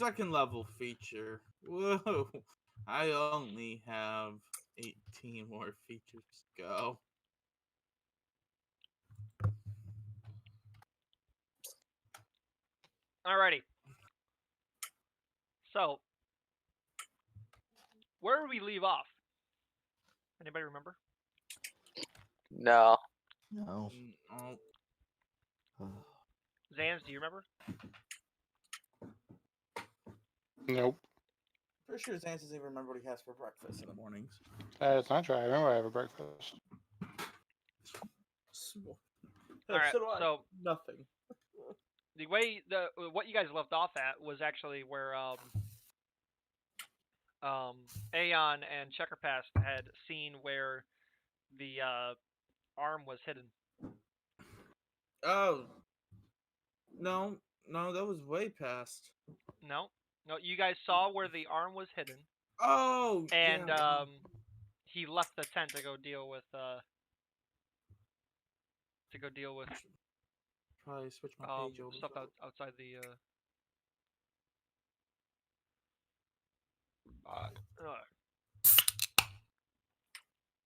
second level feature. Whoa. I only have 18 more features to go. Alrighty. So, where did we leave off? Anybody remember? No. No. Zans, do you remember? Nope. Pretty sure Zance doesn't even remember what he has for breakfast in the mornings. That's not true. I remember I have a breakfast. Alright, so nothing. the way what you guys left off at was actually where Aeon and Checkerpass had seen where the arm was hidden. Oh. No, that was way past. No, you guys saw where the arm was hidden. Oh, and yeah. He left the tent to go deal with Probably switch my page over. stuff outside the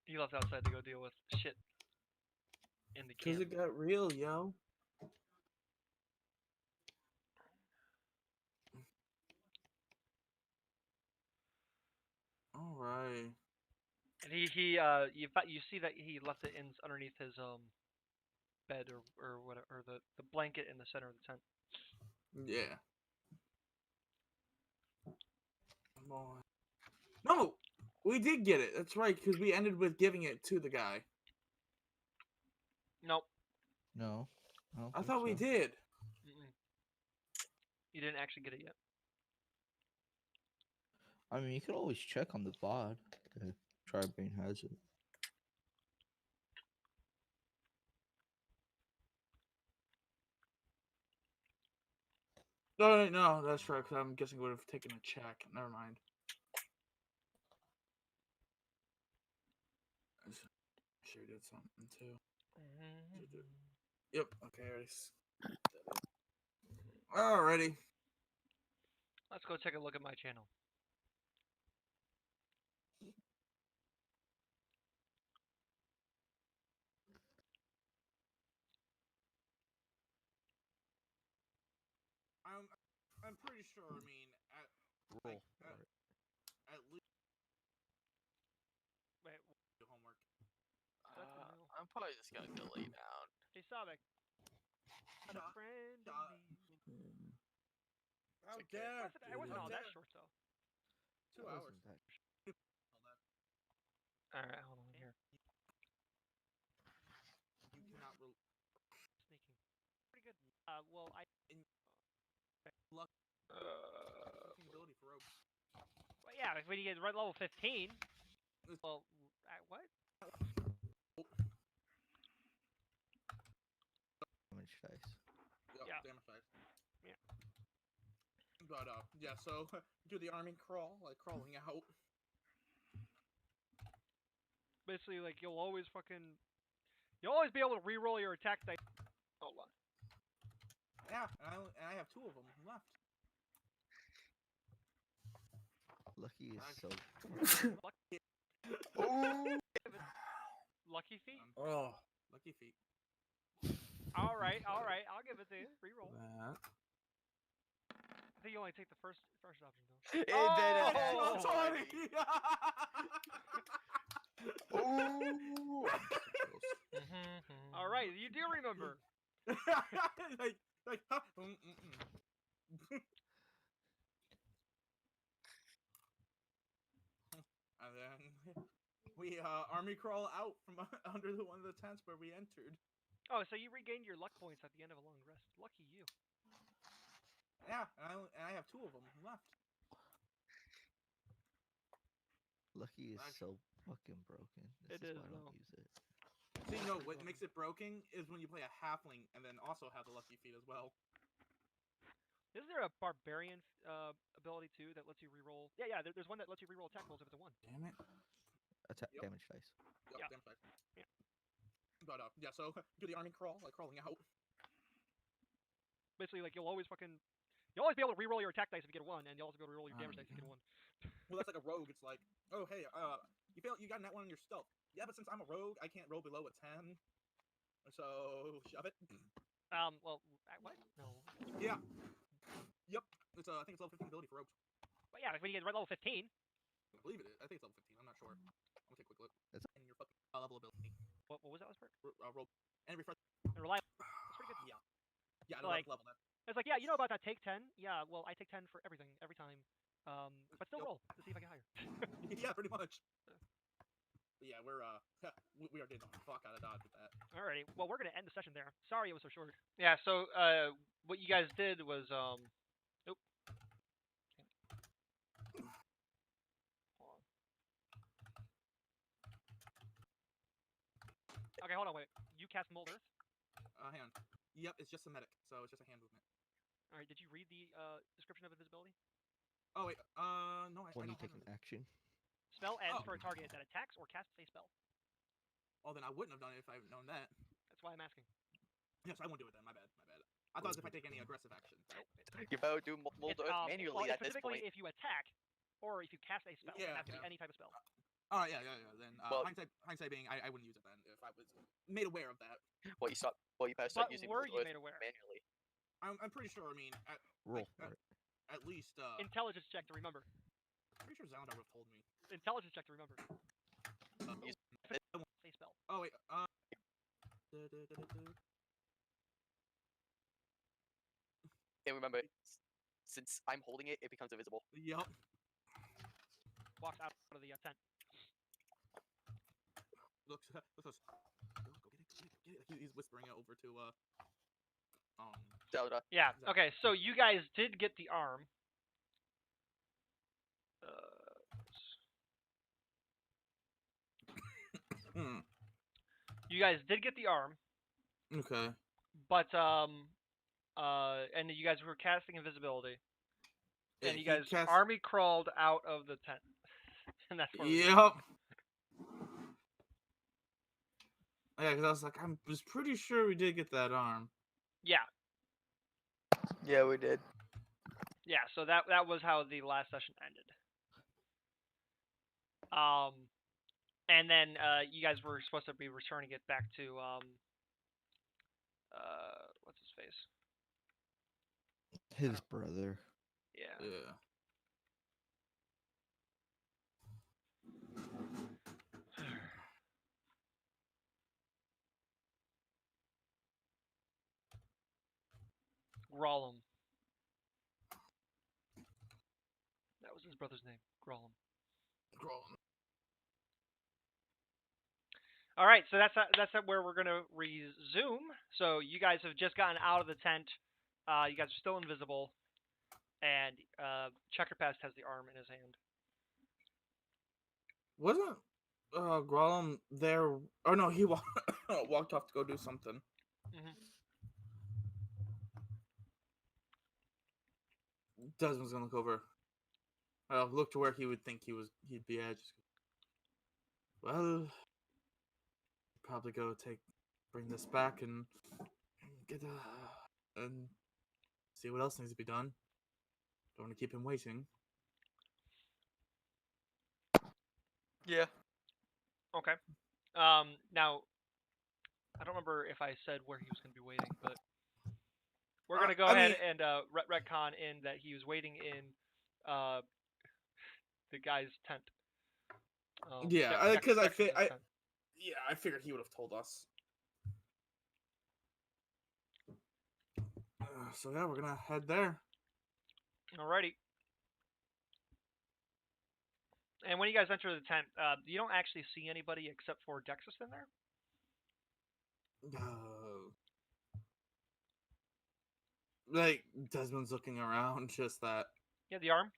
he left outside to go deal with shit in the camp. Cause it got real, yo. All right. And you see that he left it in underneath his bed or whatever, or the blanket in the center of the tent. Yeah. Come on. No, we did get it. That's right, because we ended with giving it to the guy. Nope. No. I thought we did. Mm-mm. You didn't actually get it yet. I mean, you could always check on the VOD if Tribrain has it. No, that's right, because I'm guessing we would have taken a check. Never mind. Sure did something, too. Yep, okay, alrighty. Let's go take a look at my channel. I'm pretty sure. I mean, at least. Wait. Do homework. I'm probably just gonna go lay down. Hey, Savik. Had a friend in me. How dare! It wasn't all that short though. 2 hours. Alright, hold on here. You cannot Sneaking. Pretty good. Well, luck. Ability for rogue. Well, yeah, when you get right level 15. Well, what? Damage dice. Yeah. Damage dice. Yeah. But yeah. So do the army crawl, like crawling out. Basically, like you'll always be able to re-roll your attack dice. Hold on. Yeah, and I have 2 of them left. Lucky is so. Lucky. Lucky feet? Oh, lucky feet. Alright, I'll give it to you. Reroll. That. I think you only take the first option though. Oh, sorry. Alright, you do remember. like, huh? And then we army crawl out from under one of the tents where we entered. Oh, so you regained your luck points at the end of a long rest. Lucky you. Yeah, and I have 2 of them left. Lucky is so fucking broken. This is why I don't use it. See, no, what makes it broken is when you play a halfling and then also have the lucky feet as well. Isn't there a barbarian ability too that lets you reroll? Yeah, there's one that lets you reroll attack rolls if it's a 1. Damn it. Attack damage dice. Yeah. Damage dice. Yeah. But yeah, so do the army crawl, like crawling out. Basically, like you'll always You'll always be able to reroll your attack dice if you get a 1, and you'll also be able to reroll your damage dice if you get a 1. Well, that's like a rogue. It's like, oh hey, you got that one on your stealth. Yeah, but since I'm a rogue, I can't roll below a 10. So shove it. Well, what? No. Yeah. Yep. It's I think it's level 15 ability for rogues. But yeah, when you get level 15. I believe it is. I think it's level 15. I'm not sure. I'm gonna take a quick look. It's- And your fucking level ability. What was that last part? Roll and refresh. And reliable. That's pretty good. Yeah. Yeah, I So, don't like, know level that. It's like, yeah, you know about that take 10? Yeah, well, I take 10 for everything, every time. But still Yep. roll to see if I get higher. Yeah, pretty much. But yeah, we're we are getting the fuck out of Dodge with that. Alrighty, well, we're gonna end the session there. Sorry it was so short. Yeah. So what you guys did was Oop. Okay, hold on, wait. You cast Mold Earth? Hang on. Yep, it's just a medic, so it's just a hand movement. Alright, did you read the description of invisibility? Oh wait, no, I When you don't take have an action. Spell ends Oh. for a target that attacks or casts a spell. Oh, then I wouldn't have done it if I had known that. That's why I'm asking. Yes, I won't do it then. My bad. I thought it was if I take any aggressive action. You better do Mold It's, Earth well, manually it's at this specifically point. if you attack, or if you cast a spell. Yeah, It has to be yeah. any type of spell. Oh yeah. Then Well- hindsight being, I wouldn't use it then if I was made aware of that. Well, you better start But using were Mold you Earth made aware? manually. I'm pretty sure. I mean, Roll like, for it. at least Intelligence check to remember. pretty sure Zalandar would have told me. Intelligence check to remember. Use- Say spell. Oh wait. And remember, since I'm holding it, it becomes invisible. Yup. Walks out of the tent. Looks. Go get it. He's whispering it over to Zelda. yeah. Exactly. Okay. So you guys did get the arm. You guys did get the arm, Okay. but and you guys were casting invisibility, Yeah, and you he guys cast- army crawled out of the tent, and that's where we were. Yep. Yeah, because I was like, I was pretty sure we did get that arm. Yeah. Yeah, we did. Yeah, so that was how the last session ended. And then you guys were supposed to be returning it back to what's his face? His brother. Yeah. Yeah. Grollum. That was his brother's name, Grollum. All right, so that's where we're gonna resume. So you guys have just gotten out of the tent. You guys are still invisible, and Checkerpast has the arm in his hand. Wasn't Grollum there? Oh no, he walked off to go do something. Desmond's gonna look over. Look to where he would think he'd be at. Well, probably go bring this back and get and see what else needs to be done. Don't want to keep him waiting. Yeah. Okay. Now, I don't remember if I said where he was going to be waiting, but we're going to go ahead and retcon in that he was waiting in the guy's tent. Yeah, because I Dexter's tent. I figured he would have told us. So yeah, we're gonna head there. Alrighty. And when you guys enter the tent, you don't actually see anybody except for Dexus in there. Like Desmond's looking around, just that. Yeah, the arm.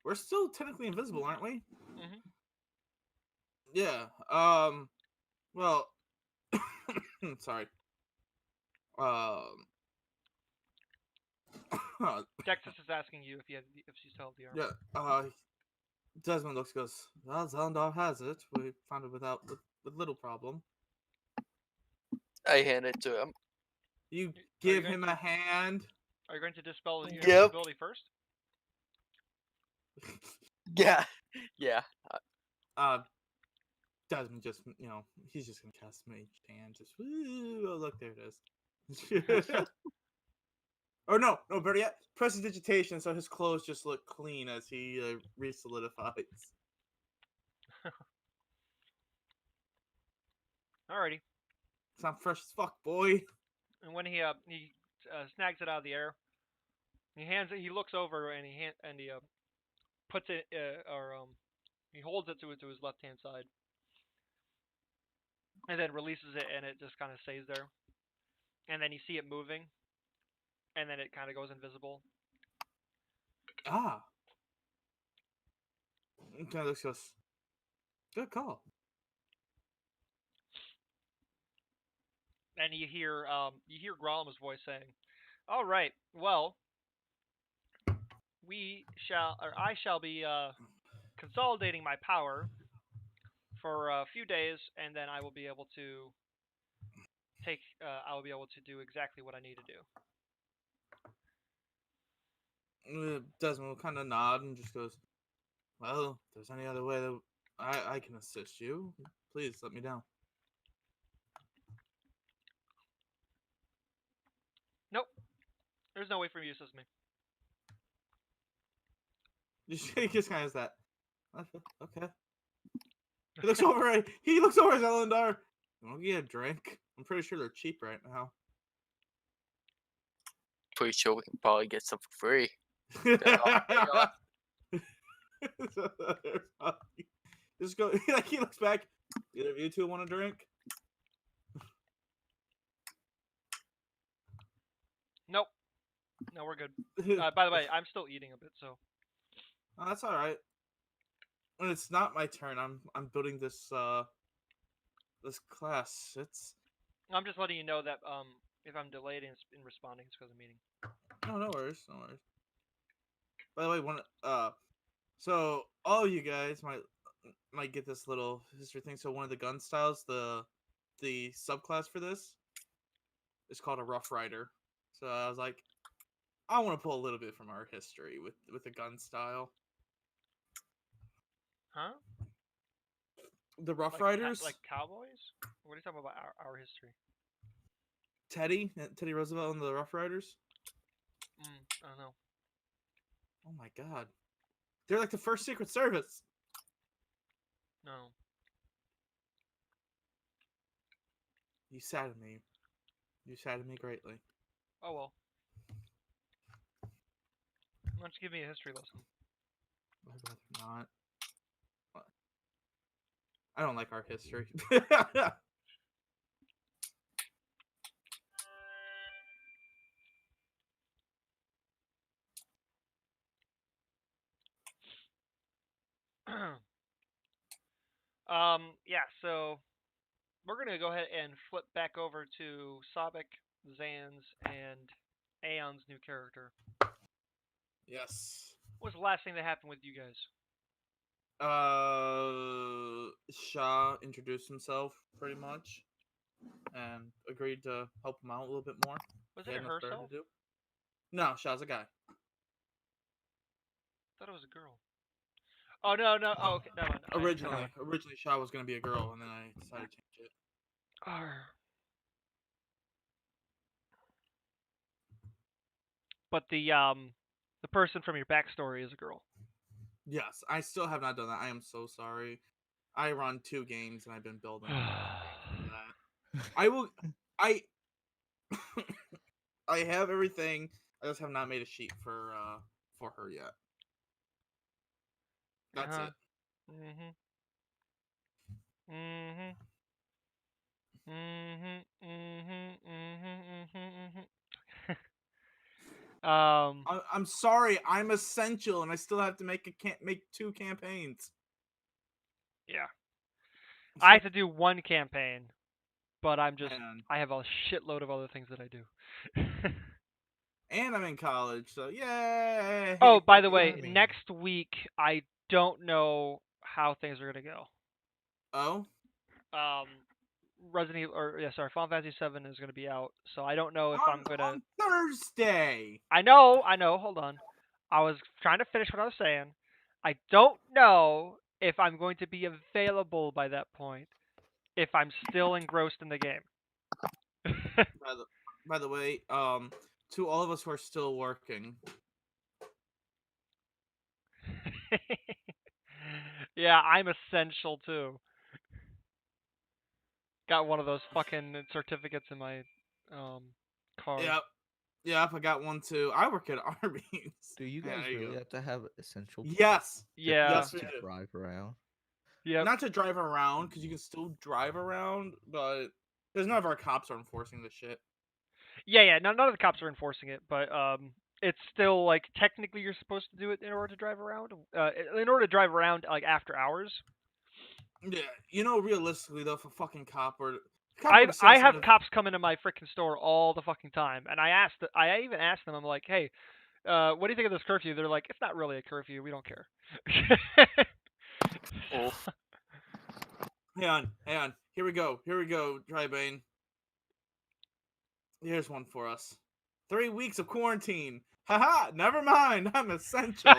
We're still technically invisible, aren't we? Mhm. Yeah. Well, sorry. Dexus is asking you if you still have the arm. Yeah. Desmond goes. Well, Zelendar has it. We found it with little problem. I hand it to him. You you give going him to- a hand. Are you going to dispel the Yep. invisibility first? Yeah. Yeah. Desmond just, he's just gonna cast Mage Hand. Just, woo, oh, look, there it is. Or no, better yet, prestidigitation, so his clothes just look clean as he re-solidifies. Alrighty. Sound fresh as fuck, boy. And when he snags it out of the air, he hands it. He looks over and he puts it he holds it to his left hand side, and then releases it, and it just kind of stays there. And then you see it moving, and then it kind of goes invisible. Ah. Okay, let's go. Good call. And you hear Grom's voice saying, "All right, well, I shall be consolidating my power for a few days, and then I will be able to do exactly what I need to do." Desmond will kind of nod and just goes, well, if there's any other way that I can assist you, please let me know. Nope, there's no way for you to assist me. He just kind of has that. Okay. He looks over at Elendar. You want to get a drink? I'm pretty sure they're cheap right now. Pretty sure we can probably get some for free. Just go. Like he looks back. Either of you two want a drink? Nope. No, we're good. By the way, I'm still eating a bit, so. Oh, that's all right. When it's not my turn, I'm building this this class. I'm just letting you know that if I'm delayed in responding, it's because of meeting. No worries. By the way, so all you guys might get this little history thing. So one of the gun styles, the subclass for this is called a Rough Rider. So I was like, I want to pull a little bit from our history with the gun style. Huh? The Rough Like Riders, like cowboys? What are you talking about our history? Teddy Roosevelt and the Rough Riders. I don't know. Oh my god, they're like the first Secret Service. No. You saddened me. You saddened me greatly. Oh well. Why don't you give me a history lesson? I'd rather not. What? I don't like our history. Yeah, so we're gonna go ahead and flip back over to Sobek, Zan's, and Aeon's new character. Yes. What's the last thing that happened with you guys? Shah introduced himself pretty much and agreed to help him out a little bit more. Was He it had nothing better herself? to do. No, Shah's a guy. I thought it was a girl. Oh no. Oh, okay. Never mind. Originally Shah was gonna be a girl, and then I decided to change it. But the person from your backstory is a girl. Yes, I still have not done that. I am so sorry. I run 2 games and I've been building that. I will. I I have everything. I just have not made a sheet for her yet. That's it. I'm sorry. I'm essential, and I still have to make 2 campaigns. Yeah. I have to do 1 campaign, but I have a shitload of other things that I do. And I'm in college, so yay! Oh, by the way, next week I don't know how things are gonna go. Oh? Resident Evil, or yeah, sorry, Final Fantasy 7 is gonna be out, so I don't know if I'm gonna. On Thursday. I know. Hold on. I was trying to finish what I was saying. I don't know if I'm going to be available by that point. If I'm still engrossed in the game. By the way, to all of us who are still working. Yeah, I'm essential too. Got one of those fucking certificates in my car. Yep, I got one too. I work at Arby's. Do you Yeah, guys there you really go. have to have essential Yes. Yeah. Yes, we to do. drive around? Yep. Not to drive around, because you can still drive around, but there's none of our cops are enforcing this shit. Yeah. None of the cops are enforcing it, but it's still like technically you're supposed to do it in order to drive around. In order to drive around like after hours. Yeah, realistically though, if a fucking cop or I have cops come into my freaking store all the fucking time, and I even asked them, I'm like, hey, what do you think of this curfew? They're like, it's not really a curfew, we don't care. Oof. Hang on. Here we go, Drybane. Here's one for us. 3 weeks of quarantine. Haha, never mind, I'm essential.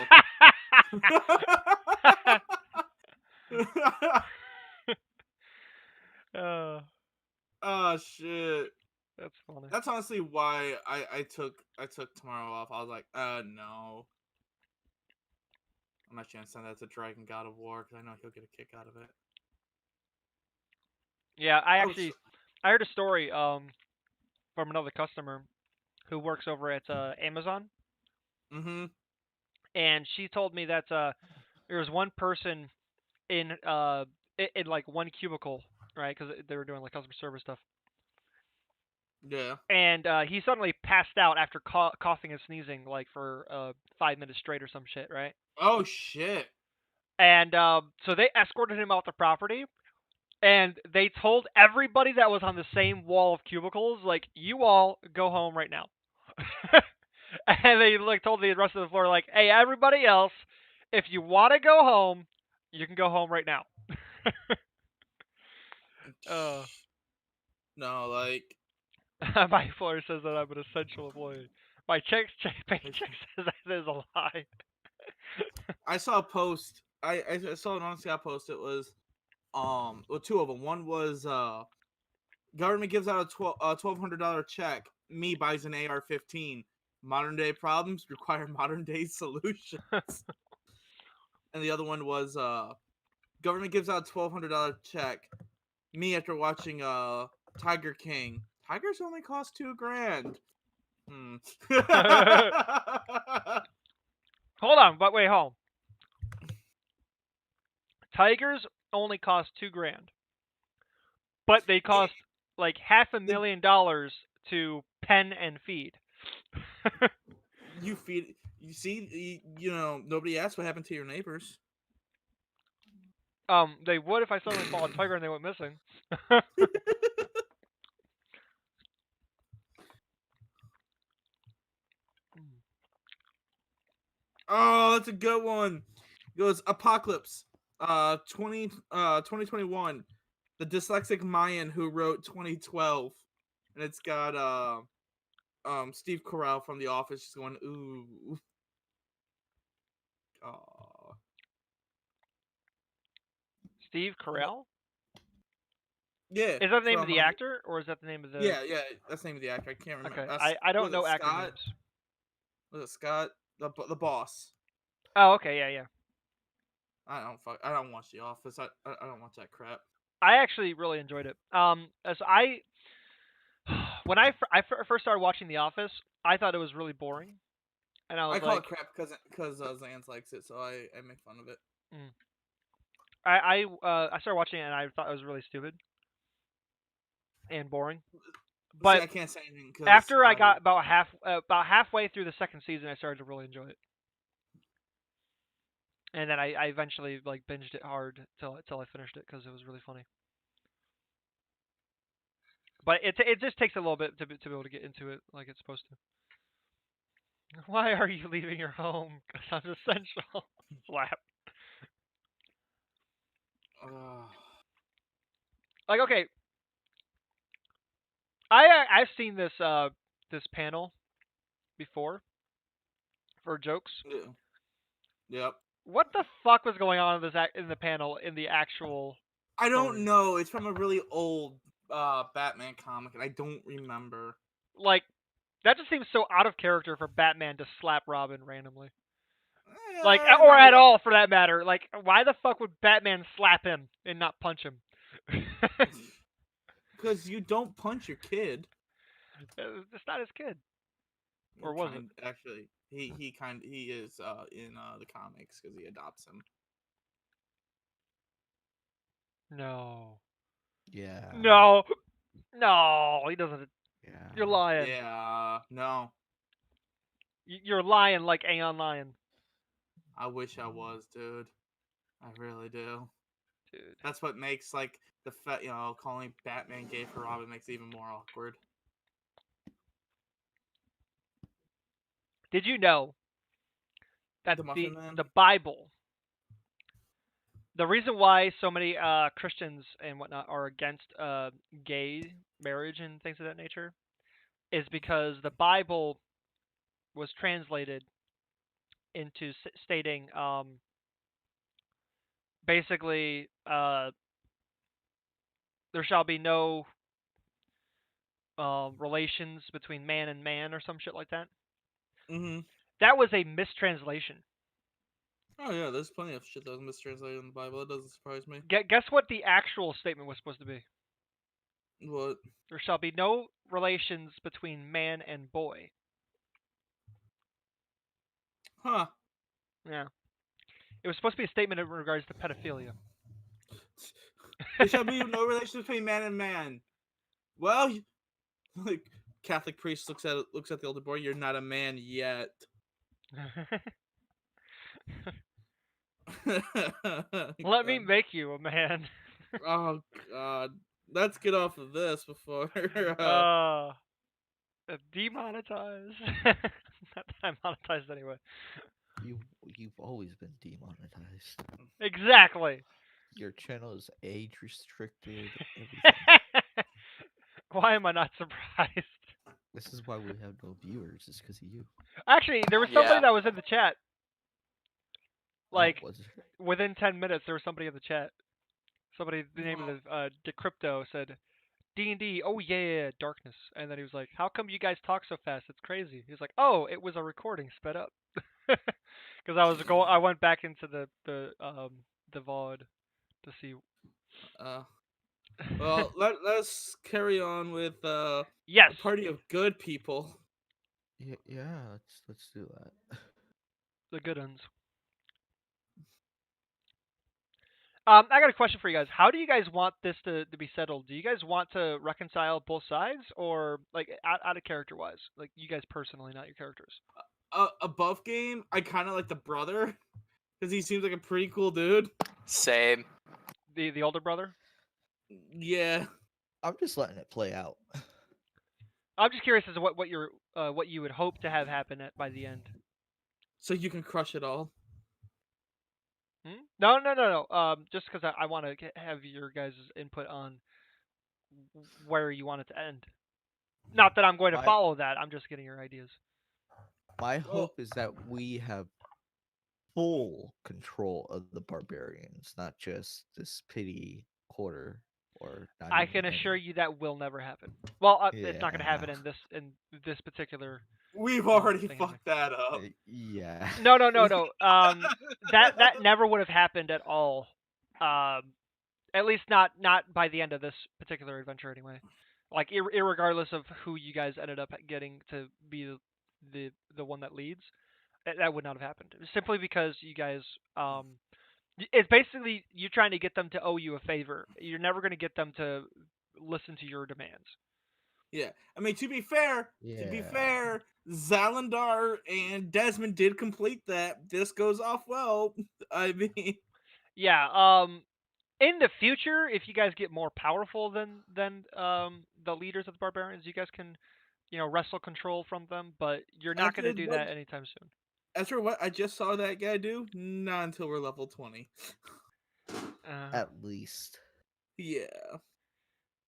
Oh shit. That's funny. That's honestly why I took tomorrow off. I was like, no. I'm not gonna send that to Dragon God of War because I know he'll get a kick out of it. Yeah, I heard a story from another customer who works over at Amazon. Mm-hmm. And she told me that there was one person in like one cubicle, right? Because they were doing like customer service stuff. Yeah. And he suddenly passed out after coughing and sneezing like for 5 minutes straight or some shit, right? Oh shit. And so they escorted him out the property, and they told everybody that was on the same wall of cubicles, like, you all go home right now. And they like told the rest of the floor, like, hey, everybody else, if you want to go home, you can go home right now. No, like my employer says that I'm an essential employee. My paycheck says that is a lie. I saw a post. I saw an honestly I post. It was well, two of them. One was government gives out a $1,200 check. Me buys an AR-15. Modern day problems require modern day solutions. And the other one was government gives out a $1,200 check. Me after watching Tiger King. Tigers only cost $2,000. Hold on, but wait, hold on. Tigers only cost $2,000, but they cost like $500,000 to pen and feed. You feed. You see, nobody asked what happened to your neighbors. They would if I suddenly fought a tiger and they went missing. Oh, that's a good one. It goes Apocalypse. 2021. The dyslexic Mayan who wrote 2012, and it's got Steve Carell from The Office just going ooh. Oh. Steve Carell? Yeah. Is that the name of the actor, or is that the name of the? Yeah, that's the name of the actor. I can't remember. Okay, I don't know actor names. Was it Scott? The boss. Oh, okay, yeah. I don't watch The Office. I don't watch that crap. I actually really enjoyed it. As when I first started watching The Office, I thought it was really boring, and I was call it crap because Zans likes it, so I make fun of it. I started watching it and I thought it was really stupid and boring. But see, I can't say anything after I got about halfway through the second season, I started to really enjoy it. And then I eventually like binged it hard till I finished it because it was really funny. But it just takes a little bit to be able to get into it like it's supposed to. Why are you leaving your home? Because I'm essential. Slap. Like, okay, I've seen this this panel before for jokes. Yeah. Yep. What the fuck was going on in in the panel in the actual? I don't story? know. It's from a really old Batman comic, and I don't remember. Like, that just seems so out of character for Batman to slap Robin randomly. Like, or Not at really. all for that matter. Like, why the fuck would Batman slap him and not punch him? Because you don't punch your kid. It's not his kid. Or was it? Actually, he is in the comics because he adopts him. No. Yeah. No. No, he doesn't. Yeah. You're lying. Yeah, no. You're lying like Aeon Lion. I wish I was, dude. I really do. Dude. That's what makes like calling Batman gay for Robin makes it even more awkward. Did you know that The Muffin Man? the Bible, the reason why so many Christians and whatnot are against gay marriage and things of that nature is because the Bible was translated into stating basically there shall be no relations between man and man or some shit like that. Mm-hmm. That was a mistranslation. Oh yeah, there's plenty of shit that was mistranslated in the Bible. It doesn't surprise me. Guess what the actual statement was supposed to be? What? There shall be no relations between man and boy. Huh. Yeah. It was supposed to be a statement in regards to pedophilia. There shall be no relation between man and man. Well, like Catholic priest looks at the older boy. You're not a man yet. Let me make you a man. Oh God. Let's get off of this before. Demonetized. Not that I'm monetized anyway. You've always been demonetized. Exactly. Your channel is age restricted. Everything. Why am I not surprised? This is why we have no viewers. It's because of you. Actually, there was somebody Yeah. that was in the chat. Like, Was it? within 10 minutes, there was somebody in the chat. Somebody, the name of the Decrypto said, D&D, oh yeah, darkness. And then he was like, how come you guys talk so fast? It's crazy. He was like, oh, it was a recording sped up. Because I went back into the VOD to see. Well, let's carry on with Yes. a party of good people. Yeah. Let's do that. The good ones. I got a question for you guys. How do you guys want this to be settled? Do you guys want to reconcile both sides, or like out of character wise, like you guys personally, not your characters? Above game, I kind of like the brother because he seems like a pretty cool dude. Same. The older brother. Yeah. I'm just letting it play out. I'm just curious as to what you would hope to have happen by the end. So you can crush it all. No. Just because I want to have your guys' input on where you want it to end. Not that I'm going to follow that. I'm just getting your ideas. My hope is that we have full control of the barbarians, not just this pity quarter or. Not I even can any. assure you that will never happen. Well, it's not going to happen Yeah. in this particular. We've already thing fucked that up. Yeah. No. That never would have happened at all. At least not by the end of this particular adventure, anyway. Like, irregardless of who you guys ended up getting to be the one that leads, that would not have happened. Simply because you guys, it's basically you trying to get them to owe you a favor. You're never going to get them to listen to your demands. Yeah, I mean to be fair, Zalandar and Desmond did complete that. This goes off well. I mean, yeah. In the future, if you guys get more powerful than the leaders of the barbarians, you guys can, wrestle control from them. But you're not going to do that anytime soon. After what I just saw that guy do, not until we're level 20. At least. Yeah.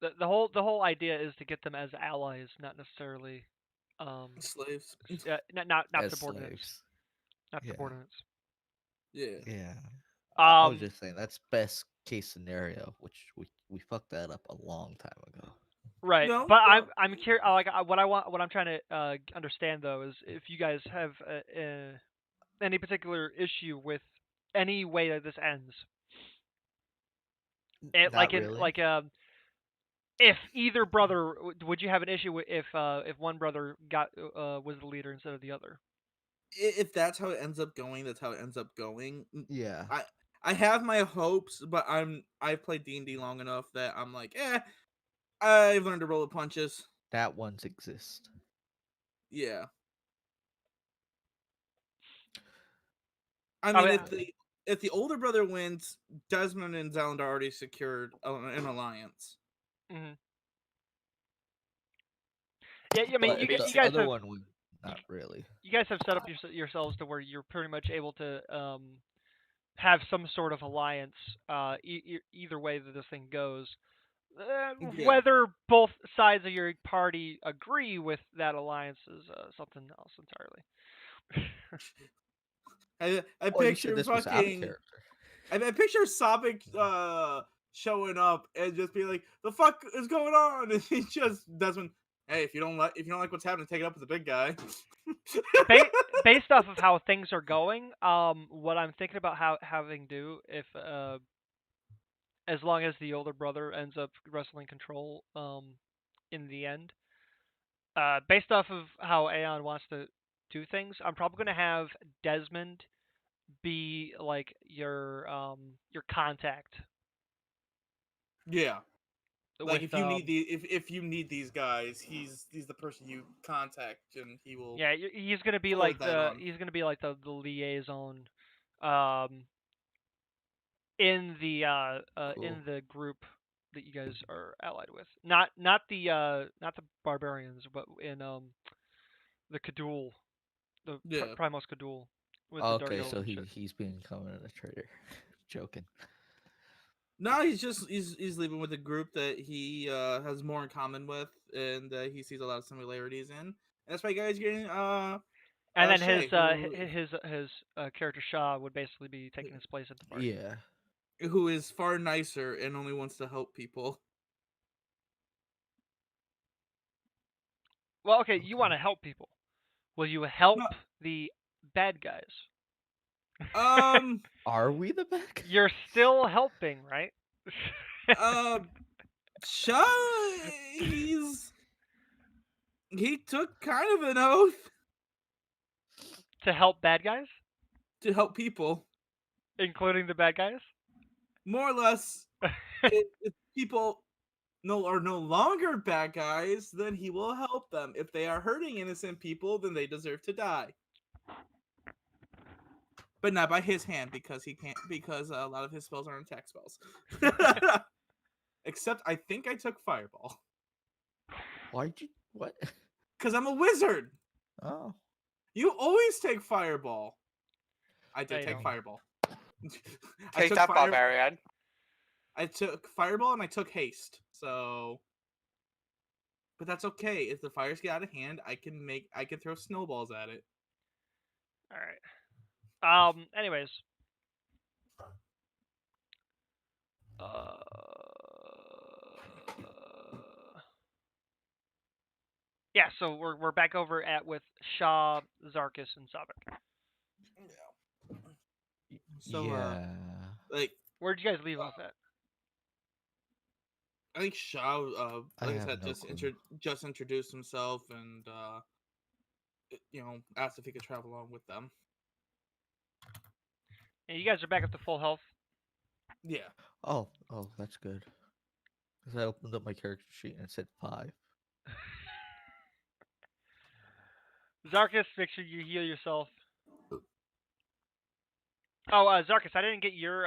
the whole idea is to get them as allies, not necessarily Slaves. not as subordinates, slaves. not Yeah. subordinates. Yeah. Yeah. I was Um, just saying that's best case scenario, which we fucked that up a long time ago. right, No, but well, I'm curious. What I'm trying to understand though is if you guys have any particular issue with any way that this ends. It, Not really. if either brother, would you have an issue with if one brother got was the leader instead of the other? if that's how it ends up going, that's how it ends up going. Yeah. I have my hopes, but I've played D&D long enough that I'm like, I've learned to roll with punches. That ones exist. Yeah. I I mean, mean, if the older brother wins, Desmond and Zelanda already secured an alliance. mhm. Yeah, I mean, But you if the you guys other have one would not really. you guys have set up yourselves to where you're pretty much able to have some sort of alliance either way that this thing goes. Yeah. Whether both sides of your party agree with that alliance is something else entirely. I Well, you said picture this was out of fucking character. I picture Sobek showing up and just being like, "The fuck is going on?" And he just Desmond, hey, if you don't like what's happening, take it up with the big guy. Based off of how things are going, what I'm thinking about having do if as long as the older brother ends up wrestling control in the end, based off of how Aeon wants to do things, I'm probably gonna have Desmond be like your contact Yeah. Like with if you need these guys, he's the person you contact and he will yeah, he's gonna be forward like that on. the liaison um in Cool. the group that you guys are allied with. Not the barbarians, but in the Kadul, the Yeah. Primos Kadul with the dark Okay, elves so and shit. he's becoming a traitor. Joking. No, he's leaving with a group that he has more in common with, and he sees a lot of similarities in. And that's why you guys getting And then Shay, who his character Shaw would basically be taking his place at the party. Yeah. who is far nicer and only wants to help people. Well, okay, you Okay. want to help people. Will you help No, the bad guys? um, Are we the bad guy? You're still helping, right? uh, Shaw, he took kind of an oath To help bad guys, to help people, including the bad guys. more or less. If people are no longer bad guys, then he will help them. If they are hurting innocent people, then they deserve to die. But not by his hand because he can't because a lot of his spells aren't attack spells. Except I think I took Fireball Why'd you what? because I'm a wizard. Oh. You always take Fireball. I No, did you take don't. Fireball. Take that, barbarian. I took Fireball and I took Haste. So, but that's okay. If the fires get out of hand, I can throw snowballs at it. All right. Anyways. Yeah. So we're back over at with Shaw, Zarkus, and Sabek. So, Yeah. like Where'd you guys leave off at? I think Shaw, I like I have said, no clue. just introduced himself and asked if he could travel along with them. And you guys are back up to full health. Yeah. Oh, that's good. Because I opened up my character sheet and it said 5. Zarkus, make sure you heal yourself. Oh, Zarkus, I didn't get your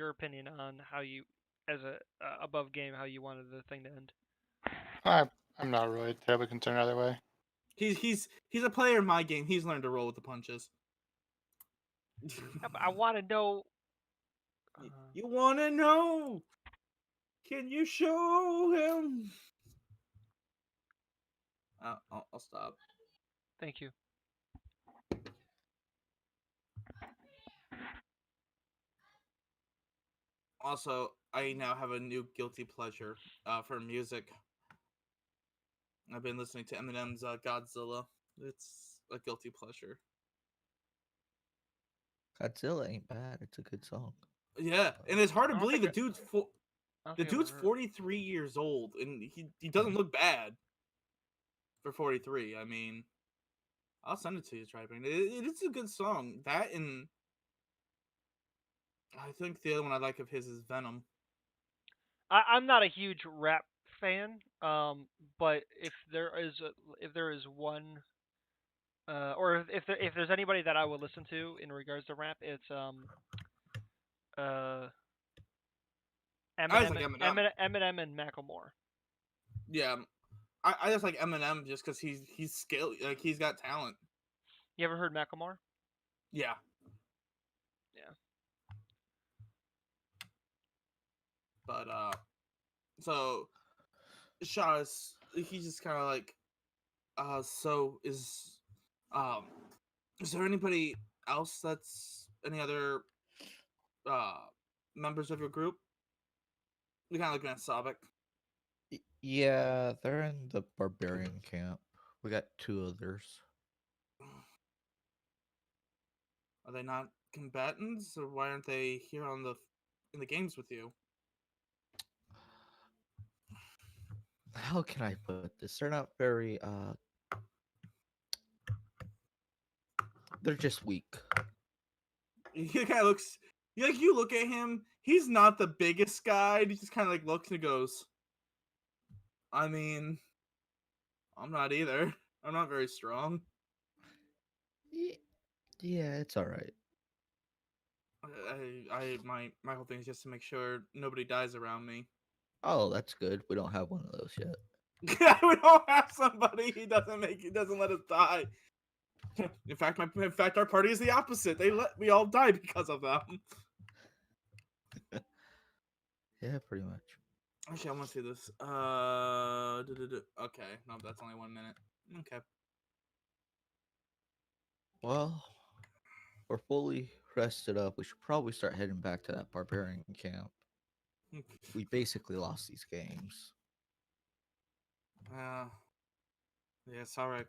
opinion on how you, as a above game, how you wanted the thing to end. I'm not really terribly concerned either way. He's a player in my game. He's learned to roll with the punches. Yeah, but I want to know. You want to know? Can you show him? I'll stop. Thank you. Also, I now have a new guilty pleasure for music. I've been listening to Eminem's Godzilla. It's a guilty pleasure. Godzilla ain't bad. It's a good song. Yeah, and it's hard to I don't believe think the dude's I don't the think I've dude's ever heard- 43 years old, and he doesn't look bad for 43. I mean, I'll send it to you, Tribing. It's a good song. That and I think the other one I like of his is Venom. I'm not a huge rap fan, but if there is one, or if there's anybody that I would listen to in regards to rap, it's uh I just like Eminem. Eminem and Macklemore. Yeah, I just like Eminem just because he's skilled. Like he's got talent. You ever heard Macklemore? Yeah. Yeah. But so Shaz, he's just kind of like, so is there anybody else that's any other uh members of your group? We kind of looking at Sabek. Yeah, they're in the barbarian camp. We got 2 others. Are they not combatants, or why aren't they here in the games with you? How can I put this? They're not very they're just weak. He kind of looks like you look at him. He's not the biggest guy. He just kind of like looks and goes, I mean, I'm not either. I'm not very strong. Yeah, it's all right. My whole thing is just to make sure nobody dies around me. Oh, that's good. We don't have one of those yet. We don't have somebody he doesn't let us die. In fact, our party is the opposite. We all die because of them. Yeah, pretty much. Actually, I want to see this. Okay, no, that's only 1 minute. Okay. Well, we're fully rested up. We should probably start heading back to that barbarian camp. We basically lost these games. Yeah, sorry, I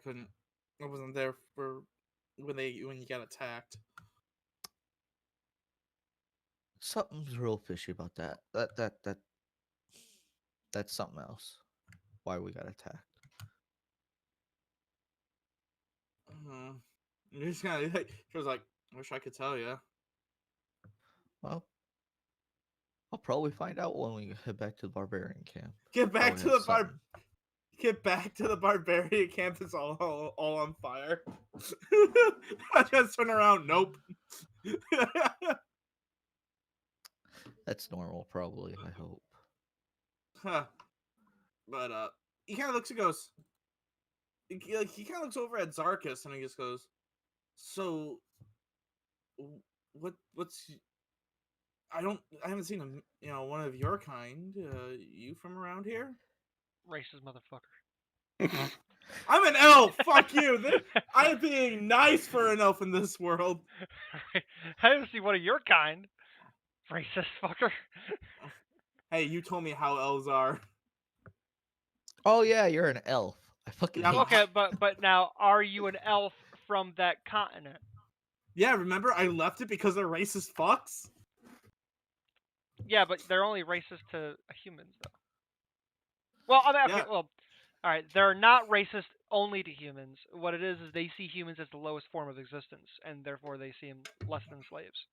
wasn't there for when you got attacked. Something's real fishy about that. That's something else. Why we got attacked. You just kind of like, she was like, I wish I could tell you. Well, I'll probably find out when we head back to the barbarian camp. Get back Probably to have the something. Get back to the barbarian camp. It's all on fire. I just turn around. Nope. That's normal, probably. I hope. Huh. But he kind of looks and goes. He kind of looks over at Zarkus and he just goes, "So, what's? I haven't seen one of your kind. You from around here? Racist motherfucker. I'm an elf. Fuck you. I'm being nice for an elf in this world. I didn't see one of your kind. Racist fucker. Hey, you told me how elves are. Oh yeah, you're an elf. I fucking Yeah, hate Okay, but now, are you an elf from that continent? Yeah, remember I left it because they're racist fucks? Yeah, but they're only racist to humans, though. Well, I mean, okay, Yeah. well, all right, they're not racist only to humans. What it is they see humans as the lowest form of existence, and therefore they see them less than slaves.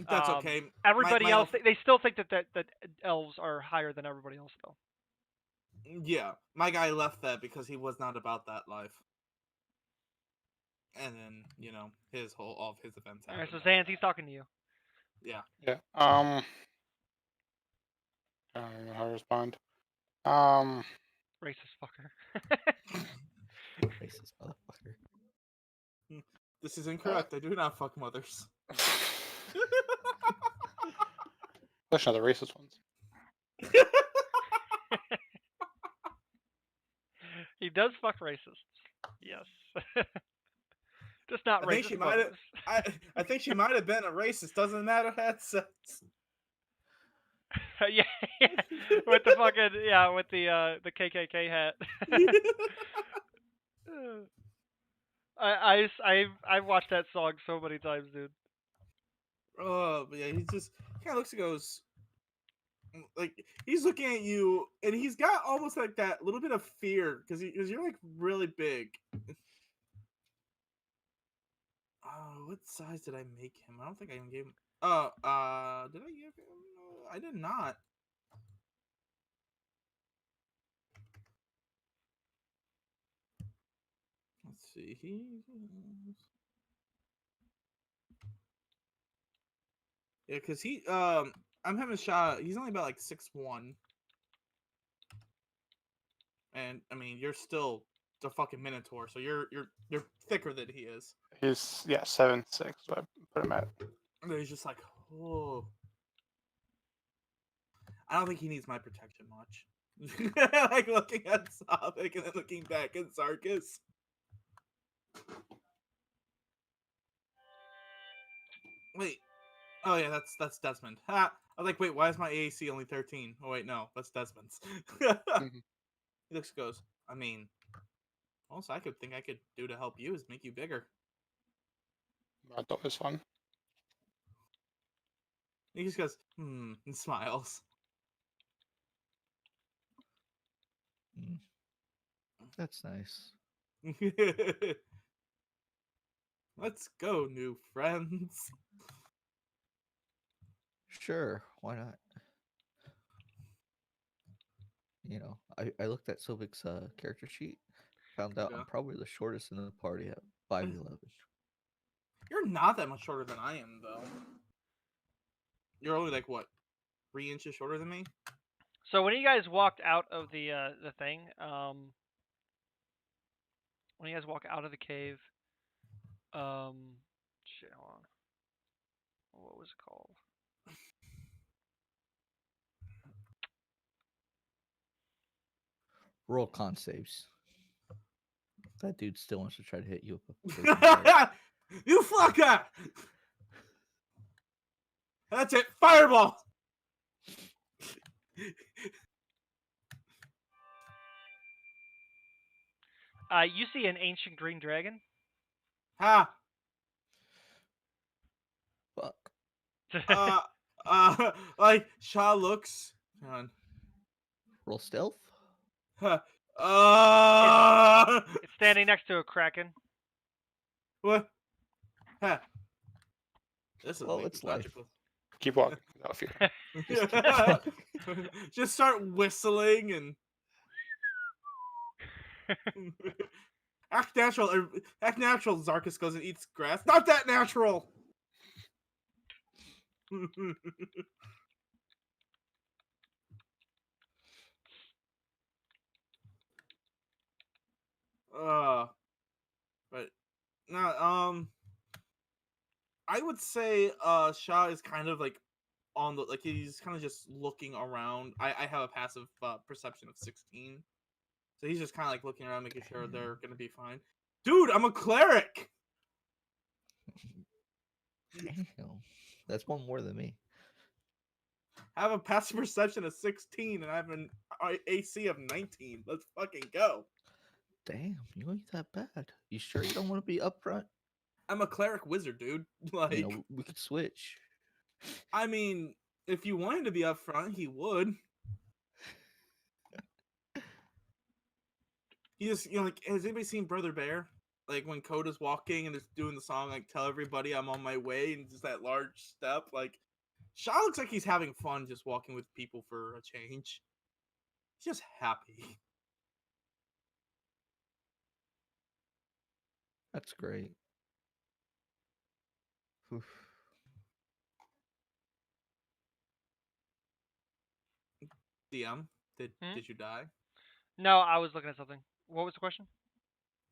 That's okay. Everybody My else, elf, they still think that elves are higher than everybody else, though. yeah, my guy left that because he was not about that life. And then, all of his events All right, happened. so Zans, he's talking to you. Yeah. Yeah. I don't know how to respond. Racist fucker. racist motherfucker. This is incorrect. I do not fuck mothers. Especially not the racist ones. He does fuck racists. Yes. Just not I think racist she might have. mothers. I think she might have been a racist. Doesn't matter. Headsets. Yeah, yeah, with the fucking with the KKK hat. I've watched that song so many times, dude. Oh, but yeah, he just kind of looks and goes, like he's looking at you, and he's got almost like that little bit of fear because you're like really big. What size did I make him? I don't think I even gave him. Oh, did I give him? No, I did not. Let's see. Yeah, because I'm having a shot. He's only about like 6'1", and I mean you're still the fucking Minotaur, so you're thicker than he is. He's 7'6", so I put him at. And he's just like, oh. I don't think he needs my protection much. Like looking at Sonic and then looking back at Zarkus. Wait. Oh yeah, that's Desmond. Ha! I was like, wait, why is my AAC only 13? Oh wait, no, that's Desmond's. Mhm. He looks goes, I mean, also I could think I could do to help you is make you bigger. That's always fun. He just goes, and smiles. Mm. That's nice. Let's go, new friends. Sure, why not? You know, I looked at Sylvic's character sheet, found out Yeah. I'm probably the shortest in the party at 5'11". You're not that much shorter than I am, though. You're only like what, 3 inches shorter than me? So when you guys walked out of the thing, when you guys walk out of the cave, shit, hold on. What was it called? Roll con saves. That dude still wants to try to hit you with a broken pipe. You fucker! That's it. Fireball. You see an ancient green dragon. Ha. Fuck. Like Shaw looks. Hang on. Roll stealth. Huh. It's standing next to a kraken. What? Huh. This is Well, it's life. Keep walking without fear. Just keep walking. Just start whistling and act natural. Act natural. Zarkus goes and eats grass. Not that natural. But no, I would say Shaw is kind of like on the like he's kind of just looking around. I have a passive perception of 16. So he's just kind of like looking around, making sure they're gonna be fine. Dude, I'm a cleric. Damn. That's one more than me. I have a passive perception of 16, and I have an AC of 19. Let's fucking go. Damn, you ain't that bad. You sure you don't want to be upfront? I'm a cleric wizard, dude. Like, You know, we could switch. I mean, if you wanted to be up front, he would. He just, like, has anybody seen Brother Bear? Like, when Coda's walking and it's doing the song, like, tell everybody I'm on my way, and just that large step. Like, Shaw looks like he's having fun just walking with people for a change. He's just happy. That's great. Oof. DM, did you die? No, I was looking at something. What was the question?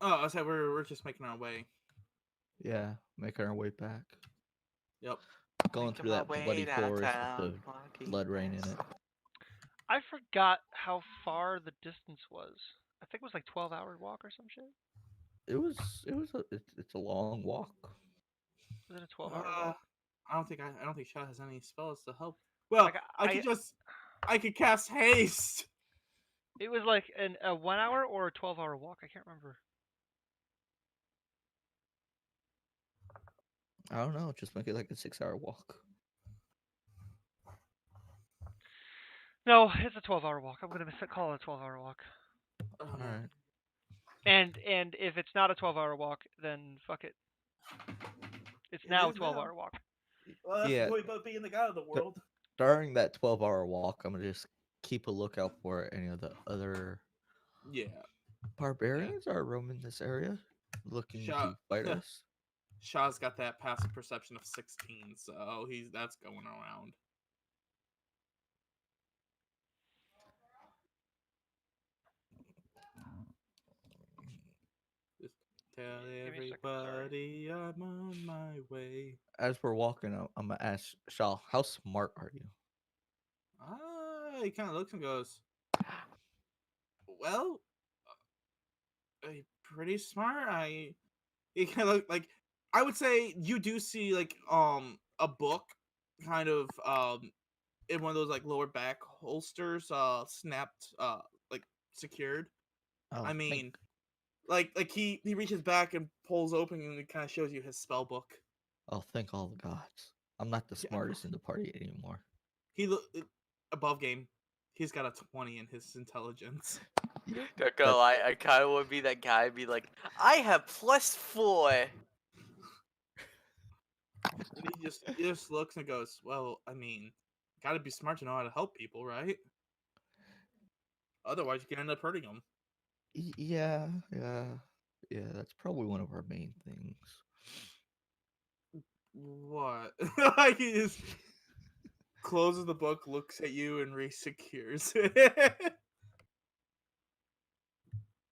Oh, I said we're just making our way. Yeah, making our way back. Yep. Going through that bloody forest with the blood rain in it. I forgot how far the distance was. I think it was like 12-hour walk or some shit. It's a long walk. Was it a 12-hour walk? I don't think Shaw has any spells to help. Well, Like I could cast haste. it was like a 1 hour or a 12-hour walk. I can't remember. I don't know. Just make it like a 6-hour walk. No, it's a 12-hour walk. I'm gonna call it a 12-hour walk. Oh, All right. And if it's not a 12-hour walk, then fuck it. It's It now a is now. 12-hour walk. Well, that's Yeah. the point about being the god of the world. During that 12-hour walk, I'm gonna just keep a lookout for any of the other Yeah. barbarians are roaming this area, looking Shaw, to fight us. Shaw's got that passive perception of 16, so that's going around. Just tell Give me a second, sorry. everybody I'm on my way. As we're walking, I'm gonna ask Shaw, how smart are you? He kind of looks and goes, "Well, pretty smart. He kind of like I would say you do see like a book kind of in one of those like lower back holsters snapped like secured. Oh, I thank, mean, like he reaches back and pulls open and it kind of shows you his spell book. thank all the gods. I'm not the Yeah. smartest in the party anymore. He look above game. He's got a 20 in his intelligence. Yep. Not gonna lie, I kind of want to be that guy and be like, I have +4. And he just looks and goes, "Well, I mean, gotta be smart to know how to help people, right? Otherwise, you can end up hurting them." Yeah, yeah, yeah. That's probably one of our main things. What? Like he just closes the book, looks at you, and resecures it.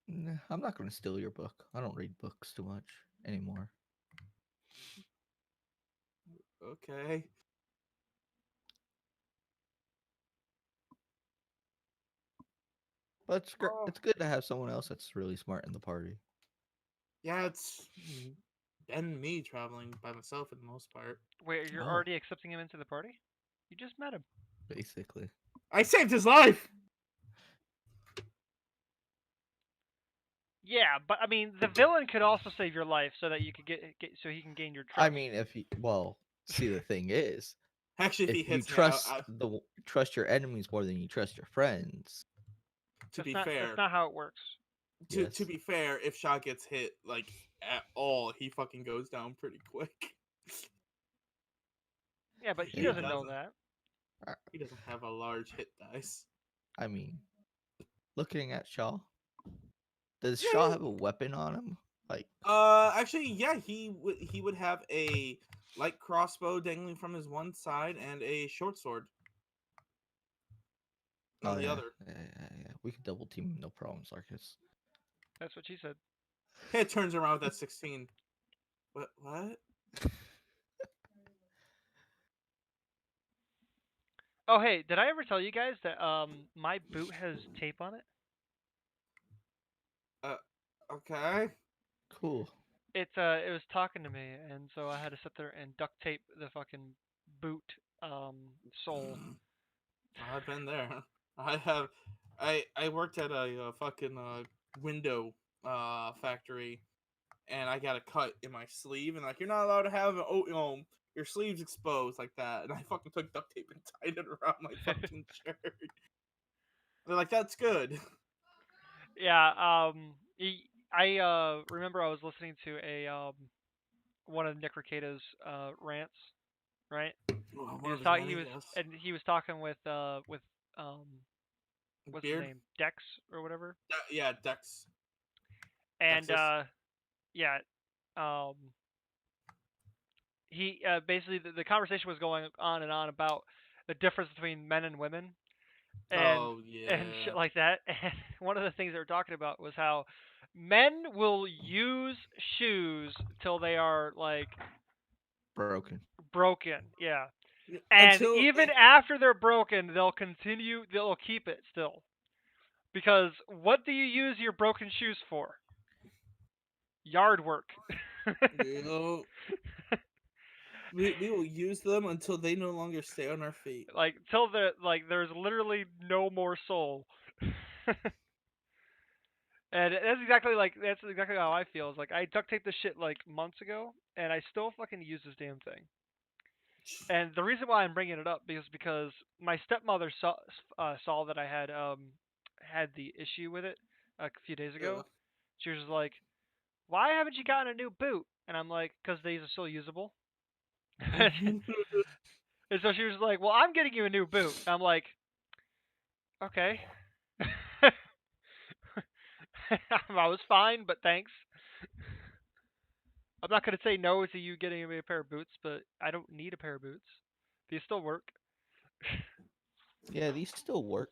Nah, I'm not going to steal your book. I don't read books too much anymore. Okay. But it's Oh. it's good to have someone else that's really smart in the party. Yeah, it's been me traveling by myself for the most part. Wait, you're Oh. already accepting him into the party? You just met him. Basically. I saved his life. Yeah, but I mean, the villain could also save your life so that you could get so he can gain your trust. I mean, see, the thing is, Actually, if he if you hits me, trust your enemies more than you trust your friends. to be that's fair, not how it works. to Yes. be fair, if Shaw gets hit like at all, he fucking goes down pretty quick. Yeah, but he Yeah. doesn't know that. He doesn't have a large hit dice. I mean, looking at Shaw, does Yeah, Shaw have a weapon on him? Like, Actually, yeah, he would have a light crossbow dangling from his one side and a short sword on the yeah, other. yeah. We could double team him, no problem, Sarkis. That's what she said. Hey, it turns around with that 16. What? What? Oh, hey, did I ever tell you guys that my boot has tape on it? Okay. Cool. It was talking to me, and so I had to sit there and duct tape the fucking boot sole. I've been there. I worked at a fucking window factory, and I got a cut in my sleeve, and like you're not allowed to have your sleeves exposed like that, and I fucking took duct tape and tied it around my fucking shirt. They're like, that's good. Yeah, I remember I was listening to a one of Nick Ricada's rants, right? Well, He one was of his talking. many, yes. He was talking with what's his Beard? name, Dex or whatever, Yeah, Dex. and Dexus. yeah, um, he basically the conversation was going on and on about the difference between men and women, and Oh yeah. shit like that. And one of the things they were talking about was how men will use shoes till they are like Broken. broken, yeah, And Until even after they're broken, they'll keep it still. Because what do you use your broken shoes for? Yard work. you know, we will use them until they no longer stay on our feet. Like there's literally no more soul. And that's exactly how I feel. It's like I duct taped this shit like months ago, and I still fucking use this damn thing. And the reason why I'm bringing it up is because my stepmother saw that I had the issue with it a few days ago. She was like, "Why haven't you gotten a new boot?" And I'm like, "Cause these are still usable." And so she was like, "Well, I'm getting you a new boot." And I'm like, "Okay." I was fine, but thanks. I'm not gonna say no to you getting me a pair of boots, but I don't need a pair of boots. These still work. Yeah, these still work.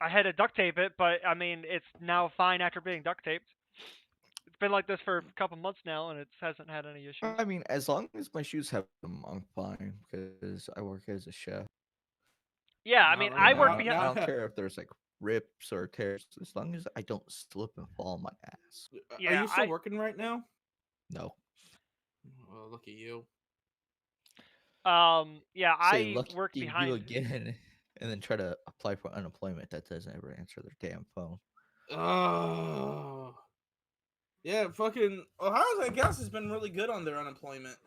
I had to duct tape it, but I mean, it's now fine after being duct taped. It's been like this for a couple months now, and it hasn't had any issues. I mean, as long as my shoes have them, I'm fine because I work as a chef. Yeah, I Not mean, right I work now. behind. I Now, don't care if there's like rips or tears, as long as I don't slip and fall on my ass. are Yeah, you still working right now? No. Well, look at you. Yeah, Say I lucky work you behind. again and then try to apply for unemployment. That doesn't ever answer their damn phone. Oh. Yeah, fucking Ohio's, I guess, has been really good on their unemployment.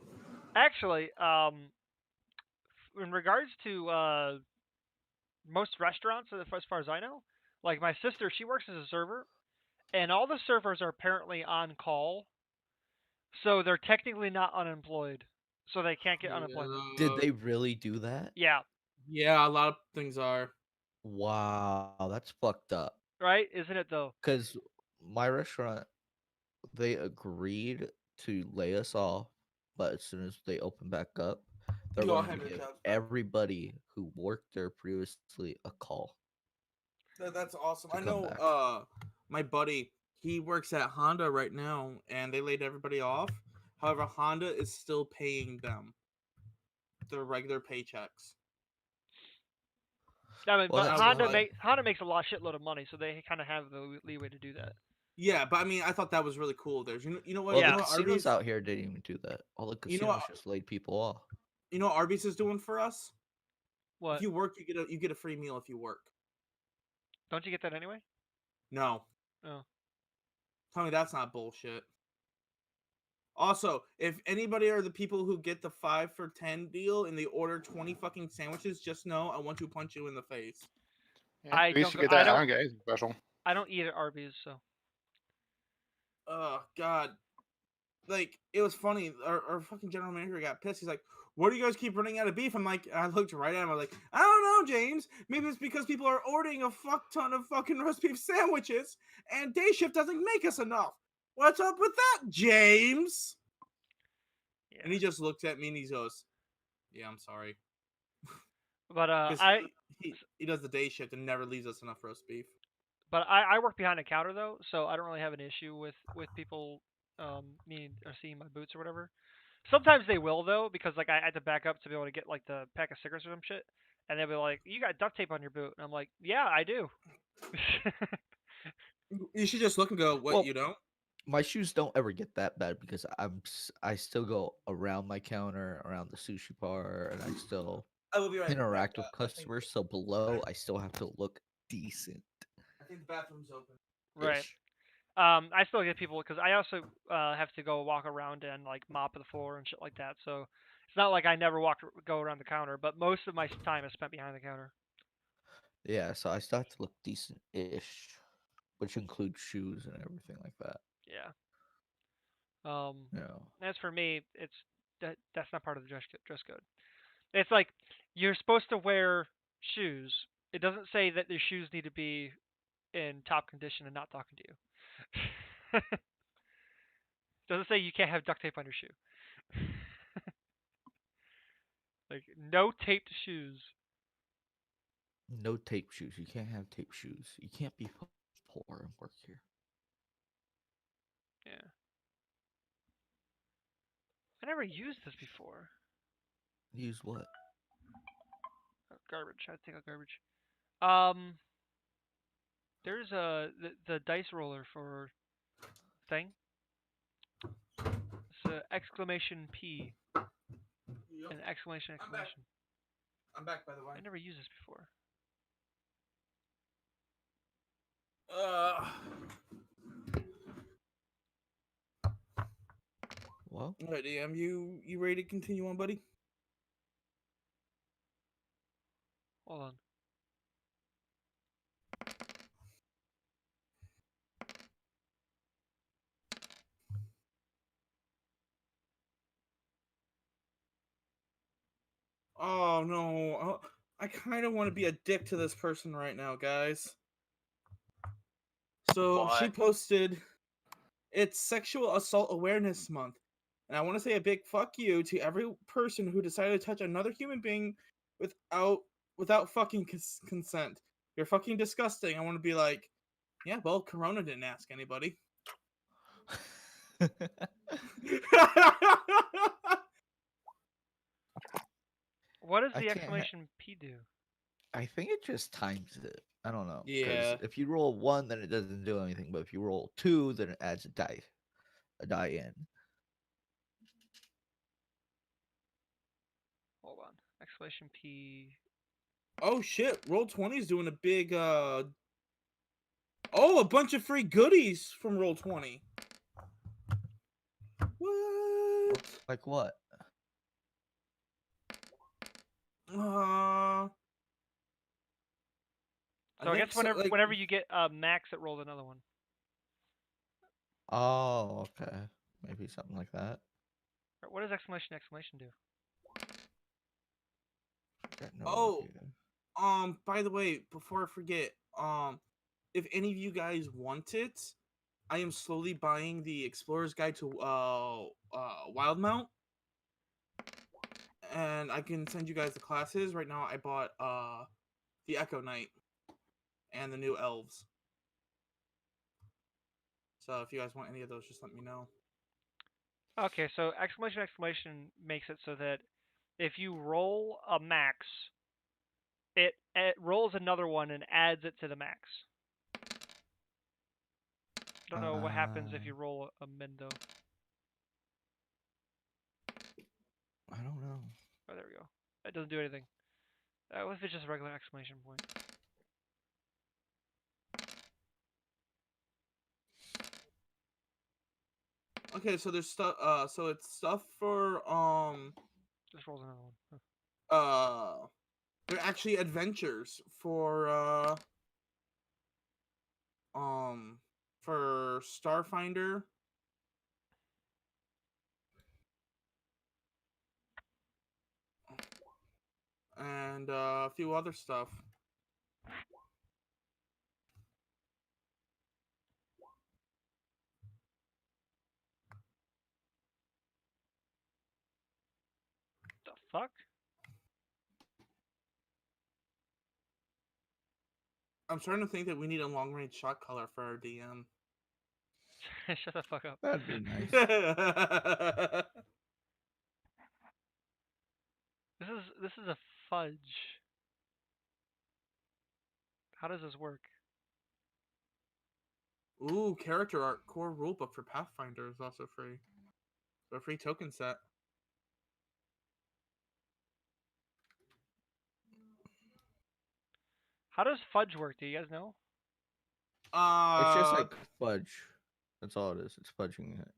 Actually, in regards to most restaurants, as far as I know, like my sister, she works as a server, and all the servers are apparently on call, so they're technically not unemployed, so they can't get unemployment. Did they really do that? Yeah, Yeah, a lot of things are. Wow, that's fucked up. right? Isn't it though? Because my restaurant, they agreed to lay us off, but as soon as they open back up, they're You all going to have your give jobs back. everybody who worked there previously a call That's awesome. to I come know back. my buddy, he works at Honda right now and they laid everybody off. However, Honda is still paying them their regular paychecks. I mean, Well, but I that's was Honda like, fine. makes a shitload of money, so they kind of have the leeway to do that. yeah, but I mean, I thought that was really cool. There's you know what Well, you the Yeah. know what casinos Arby's out here didn't even do that. All the you know casinos what just laid people off. you know what Arby's is doing for us. If What? you work, you get a free meal if you work. Don't you get that anyway? No, Oh. tell me that's not bullshit. Also, if anybody are the people who get the 5 for 10 deal and they order 20 fucking sandwiches, just know I want to punch you in the face. Yeah, I we used don't to go. get that. I don't get anything special. I don't eat at Arby's, so. Oh God, like it was funny. Our fucking general manager got pissed. He's like, "What do you guys keep running out of beef?" I'm like, I looked right at him. I was like, "I don't know, James. Maybe it's because people are ordering a fuck ton of fucking roast beef sandwiches, and day shift doesn't make us enough. What's up with that, James?" Yeah. And he just looked at me and he goes, "Yeah, I'm sorry." But Because he does the day shift and never leaves us enough roast beef. I work behind the counter though, so I don't really have an issue with people meaning or seeing my boots or whatever. Sometimes they will though, because like I had to back up to be able to get like the pack of cigarettes or some shit, and they'll be like, "You got duct tape on your boot," and I'm like, "Yeah, I do." You should just look and go, "What, Well, you don't?" my shoes don't ever get that bad because I still go around my counter, around the sushi bar, and I still I will be right back. interact with customers. So below, I still have to look decent I think the bathroom's open. Right. ish. I still get people because I also have to go walk around and like mop the floor and shit like that. So it's not like I never go around the counter, but most of my time is spent behind the counter. Yeah, so I still have to look decent ish, which includes shoes and everything like that. Yeah. You know. As for me, that's not part of the dress code. It's like you're supposed to wear shoes. It doesn't say that the shoes need to be in top condition and not talking to you. Doesn't say you can't have duct tape on your shoe. Like no taped shoes. No tape shoes. You can't have tape shoes. You can't be poor and work here. Yeah. I never used this before. Use what? Garbage. I take out garbage. Um, there's the dice roller for thing. It's a exclamation P and exclamation I'm back. exclamation. I'm back, by the way. I never used this before. Uh, Well, all right, DM, you ready to continue on, buddy? Hold on. Oh no, I kind of want to be a dick to this person right now, guys. So she What? posted, it's Sexual Assault Awareness Month, and I want to say a big fuck you to every person who decided to touch another human being without fucking consent. You're fucking disgusting. I want to be like, yeah, well, Corona didn't ask anybody. What does I the can't exclamation P do? I think it just times it. I don't know. Because Yeah. if you roll 1, then it doesn't do anything. But if you roll 2, then it adds a die in. Hold on. Exclamation P. Oh shit, Roll20 is doing a big oh, a bunch of free goodies from Roll20. What? Like what? So I guess think so, like, whenever you get max, it rolls another one. Oh, okay. Maybe something like that. What does exclamation do? Got no oh, idea. by the way, before I forget, if any of you guys want it, I am slowly buying the Explorer's Guide to Wildmount, and I can send you guys the classes. Right now, I bought the Echo Knight and the new elves. So if you guys want any of those, just let me know. Okay, so exclamation makes it so that if you roll a max, it rolls another one and adds it to the max. Don't know what happens if you roll a min though. I don't know. Oh, there we go. It doesn't do anything. What if it's just a regular exclamation point? Okay, so there's stuff. So it's stuff for Just rolls another one. Huh. they're actually adventures for Starfinder. And a few other stuff. The fuck? I'm starting to think that we need a long range shot color for our DM. Shut the fuck up. That'd be nice. This is a fudge. How does this work? Ooh, character art core rulebook for Pathfinder is also free. So a free token set. How does fudge work? Do you guys know? It's just like fudge. That's all it is. It's fudging it.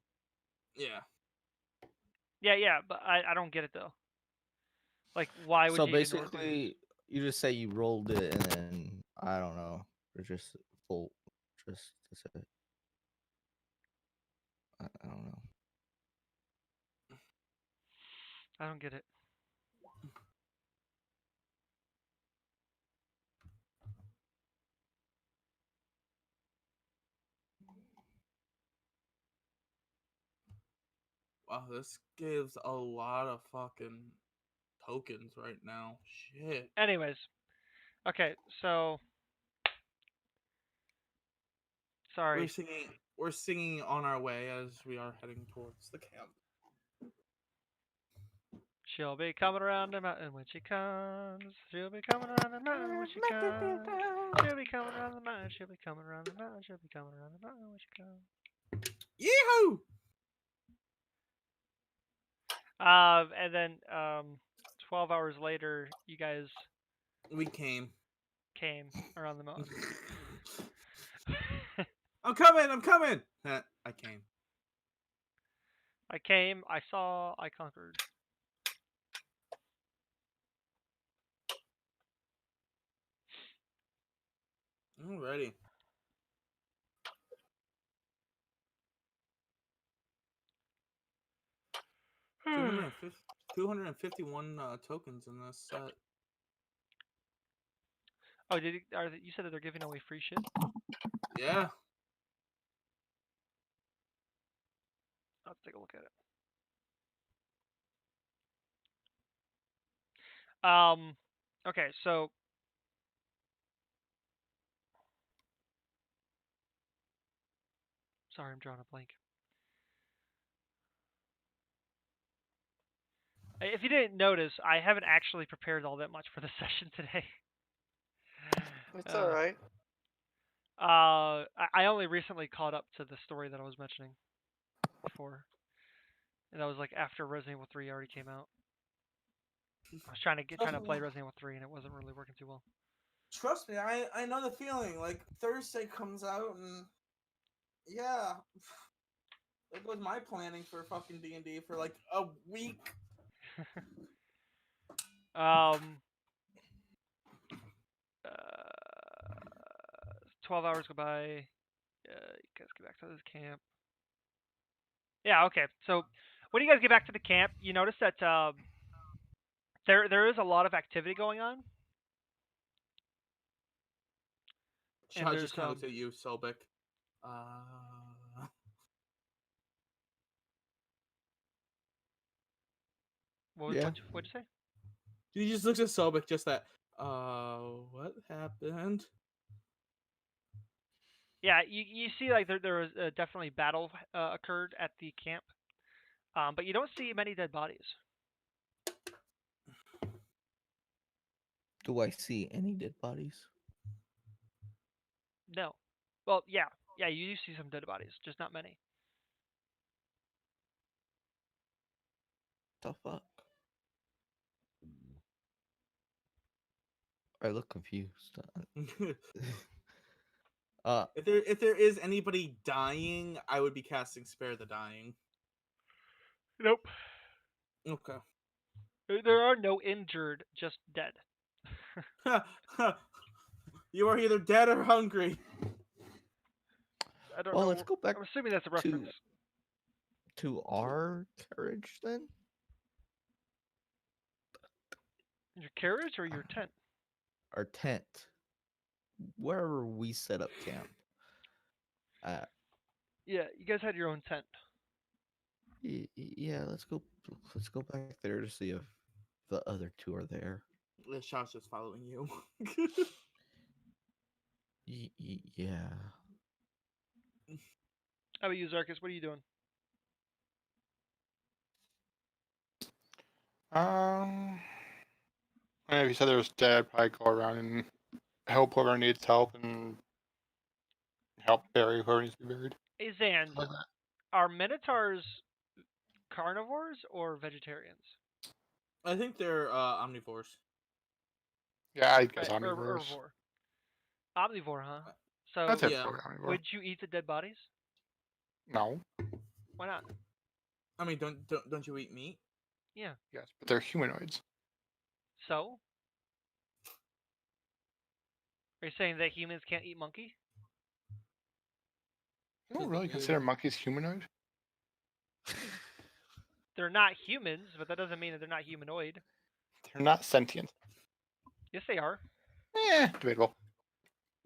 yeah. Yeah, but I don't get it though. Like, why would So you even do this? basically, you just say you rolled it, and then I don't know. Or just full. Just that's it. I don't know. I don't get it. Wow, this gives a lot of fucking tokens right now. Shit. Anyways, okay, so sorry. We're singing on our way as we are heading towards the camp. She'll be coming around the mountain when she comes. She'll be coming around the mountain when she comes. She'll be coming around the mountain. She'll be coming around the mountain. She'll be coming around the mountain when she comes. Yee-hoo! And then 12 hours later, you guys We came. came around the mountain. I'm coming. I'm coming. I came. I came, I saw, I conquered. Alrighty. 251 tokens in this set. Oh, you said that they're giving away free shit? Yeah. Let's take a look at it. Okay, so sorry, I'm drawing a blank. If you didn't notice, I haven't actually prepared all that much for the session today. It's alright. I only recently caught up to the story that I was mentioning before, and that was like after Resident Evil 3 already came out. I was trying to play Resident Evil 3, and it wasn't really working too well. Trust me, I know the feeling. Like Thursday comes out, and yeah, it was my planning for fucking D&D for like a week. 12 hours go by. You guys get back to this camp. Yeah, okay. So when you guys get back to the camp, you notice that there is a lot of activity going on. And I there's just kind of looked at you, Sobek. What'd you say? You just looked at Sobek, just that. What happened? Yeah, you see like there was definitely battle occurred at the camp, but you don't see many dead bodies. Do I see any dead bodies? No. Well, yeah, you do see some dead bodies, just not many. The fuck? I look confused. If there is anybody dying, I would be casting Spare the Dying. Nope. Okay. There are no injured, just dead. You are either dead or hungry. I don't Well, know. let's go back I'm assuming that's a reference. to our carriage then. Your carriage or your tent? Our tent, wherever we set up camp. Yeah, you guys had your own tent. Yeah, let's go back there to see if the other two are there. The shot's just following you. Yeah. How about you, Zarkus? What are you doing? I mean, if you said there was dead, I'd probably go around and help whoever needs help and help bury whoever needs to be buried. Hey, Zan, Like that. are minotaurs carnivores or vegetarians? I think they're omnivores. Yeah, I guess Right, omnivores. herbivore. Omnivore, huh? So That's it. yeah. Probably omnivore. would you eat the dead bodies? No. Why not? I mean, don't you eat meat? Yeah. Yes, but they're humanoids. So? Are you saying that humans can't eat monkey? You don't really consider monkeys humanoid? They're not humans, but that doesn't mean that they're not humanoid. They're not sentient. Yes, they are. Debatable.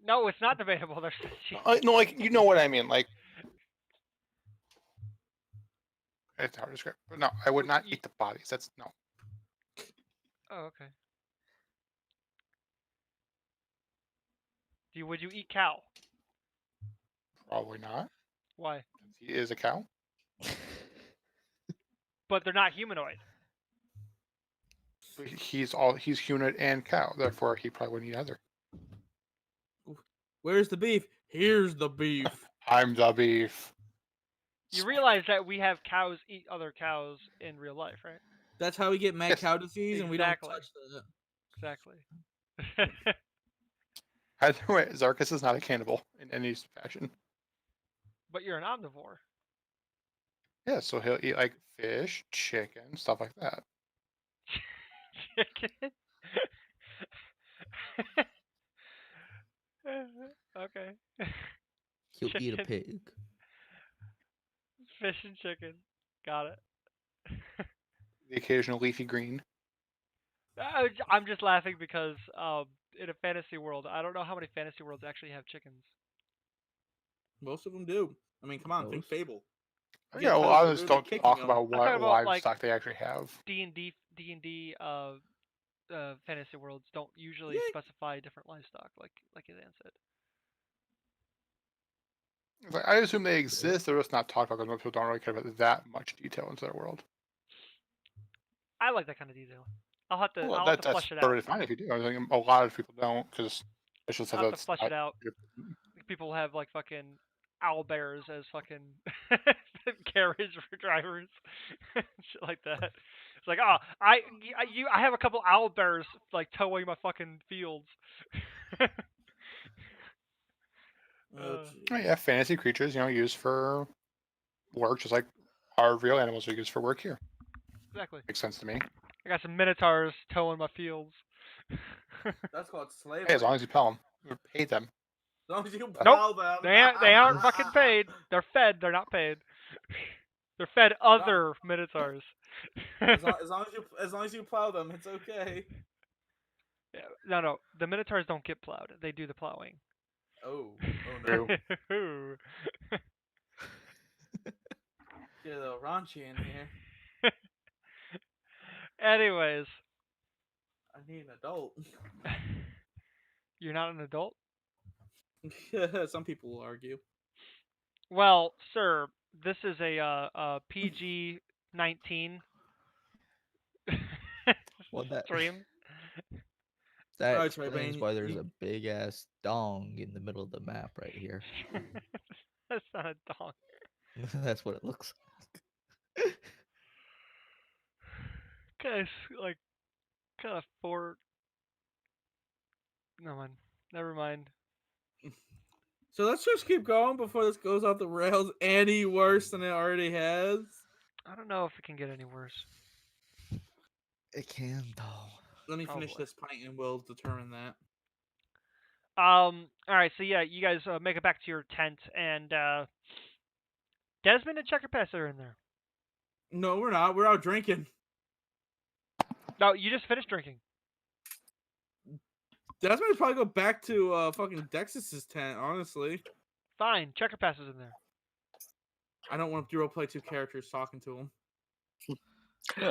No, it's not debatable. They're sentient. No, like, you know what I mean. Like, it's hard to describe. But no, I would not eat the bodies. That's no. Oh, okay. Would you eat cow? Probably not. Why? He is a cow. But they're not humanoid. He's human and cow, therefore he probably wouldn't eat either. Where's the beef? Here's the beef. I'm the beef. You realize that we have cows eat other cows in real life, right? That's how we get mad Yes. cow disease, and we don't Exactly. touch the. Exactly. Either way, Zarkus is not a cannibal in any fashion. But you're an omnivore. Yeah, so he'll eat like fish, chicken, stuff like that. Chicken. Okay. He'll eat a Chicken. pig. Fish and chicken. Got it. The occasional leafy green. I'm just laughing because in a fantasy world, I don't know how many fantasy worlds actually have chickens. Most of them do. I mean, come on, think Most. Fable. You Yeah, get well, I cows just literally don't kicking talk them. about I'm what talking about, like, livestock they actually have. D&D fantasy worlds don't usually Yeah. specify different livestock, like Ilan said. Like, I assume they exist. They're just not talked about because most people don't really care about that much detail into their world. I like that kind of detail. I'll have to That's flesh it out. perfectly fine if you do. I think a lot of people don't because it's just I'll have to that's flesh not it out. your- People have like fucking owl bears as fucking carriage for drivers, shit like that. It's like, oh, I have a couple owl bears like towing my fucking fields. Oh, Oh, jeez. yeah, fantasy creatures, used for work, just like our real animals are used for work here. Exactly. Makes sense to me. I got some minotaurs towing my fields. That's called slavery. Hey, as long as you pay them, you pay them. As long as you Nope. plow them. They aren't fucking paid. They're fed. They're not paid. They're fed other minotaurs. as long as you plow them, it's okay. Yeah, no. The minotaurs don't get plowed. They do the plowing. Oh True. no. Get a little raunchy in here. Anyways, I need an adult. you're not an adult? Some people will argue. Well, sir, this is a PG-19 Well, stream. That Alright, Trey explains Bane, why there's you- a big ass dong in the middle of the map right here. That's not a dog. That's what it looks Guys, like, kind of four. No man, never mind. So let's just keep going before this goes off the rails any worse than it already has. I don't know if it can get any worse. like. It can though. Let me finish Probably. this pint and we'll determine that. All right. So yeah, you guys make it back to your tent, and Desmond and Checker Pass are in there. No, we're not. We're out drinking. No, you just finished drinking. Desmond would probably go back to fucking Dexis's tent, honestly. Fine, Checker Pass is in there. I don't want to roleplay two characters talking to him.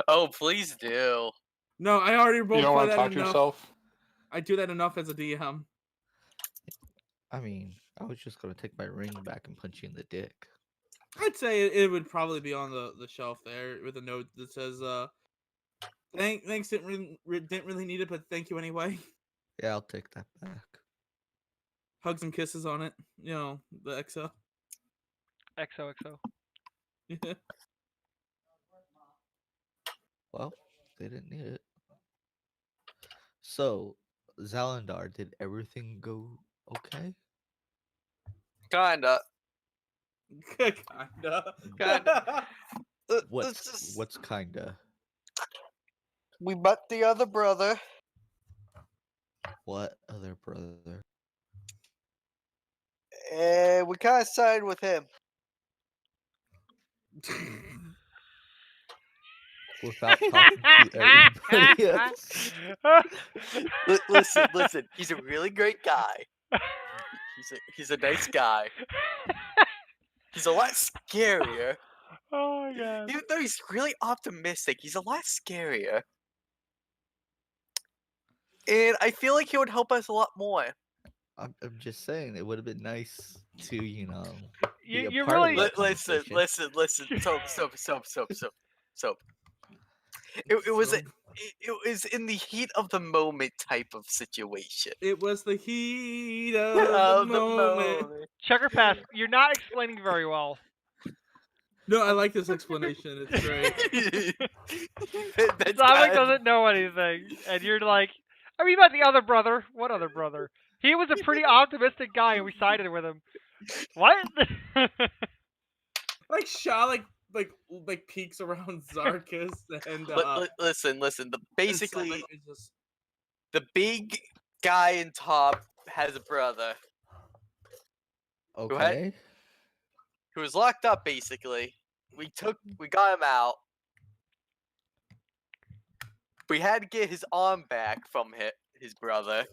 Oh, please do. No, I already You don't roleplay want to that talk to enough. yourself? I do that enough as a DM. I mean, I was just gonna take my ring back and punch you in the dick. I'd say it would probably be on the shelf there with a note that says, thanks, didn't really need it, but thank you anyway. Yeah, I'll take that back. Hugs and kisses on it. You know, the XO. XOXO. Yeah. Well, they didn't need it. So, Zalandar, did everything go okay? Kinda. Kinda. Kinda. What's kinda? We met the other brother. What other brother? And we kind of sided with him. Without talking to everybody else? Listen. He's a really great guy. He's a nice guy. He's a lot scarier. Oh my god. Even though he's really optimistic, he's a lot scarier. And I feel like he would help us a lot more. I'm just saying, it would have been nice to, be You a part really- of that Listen. conversation. Soap. It was a it was in the heat of the moment type of situation. It was the heat of the Of the moment. moment. Checker pass. You're not explaining very well. No, I like this explanation. It's great. That's Dominic kind doesn't know anything, and you're like, I mean, about the other brother. What other brother? He was a pretty optimistic guy, and we sided with him. What? Like Shaw, like peeks around Zarkis and listen. and Basically, Sobek is just the big guy in top has a brother Okay. who was locked up. Basically, we got him out. We had to get his arm back from his brother,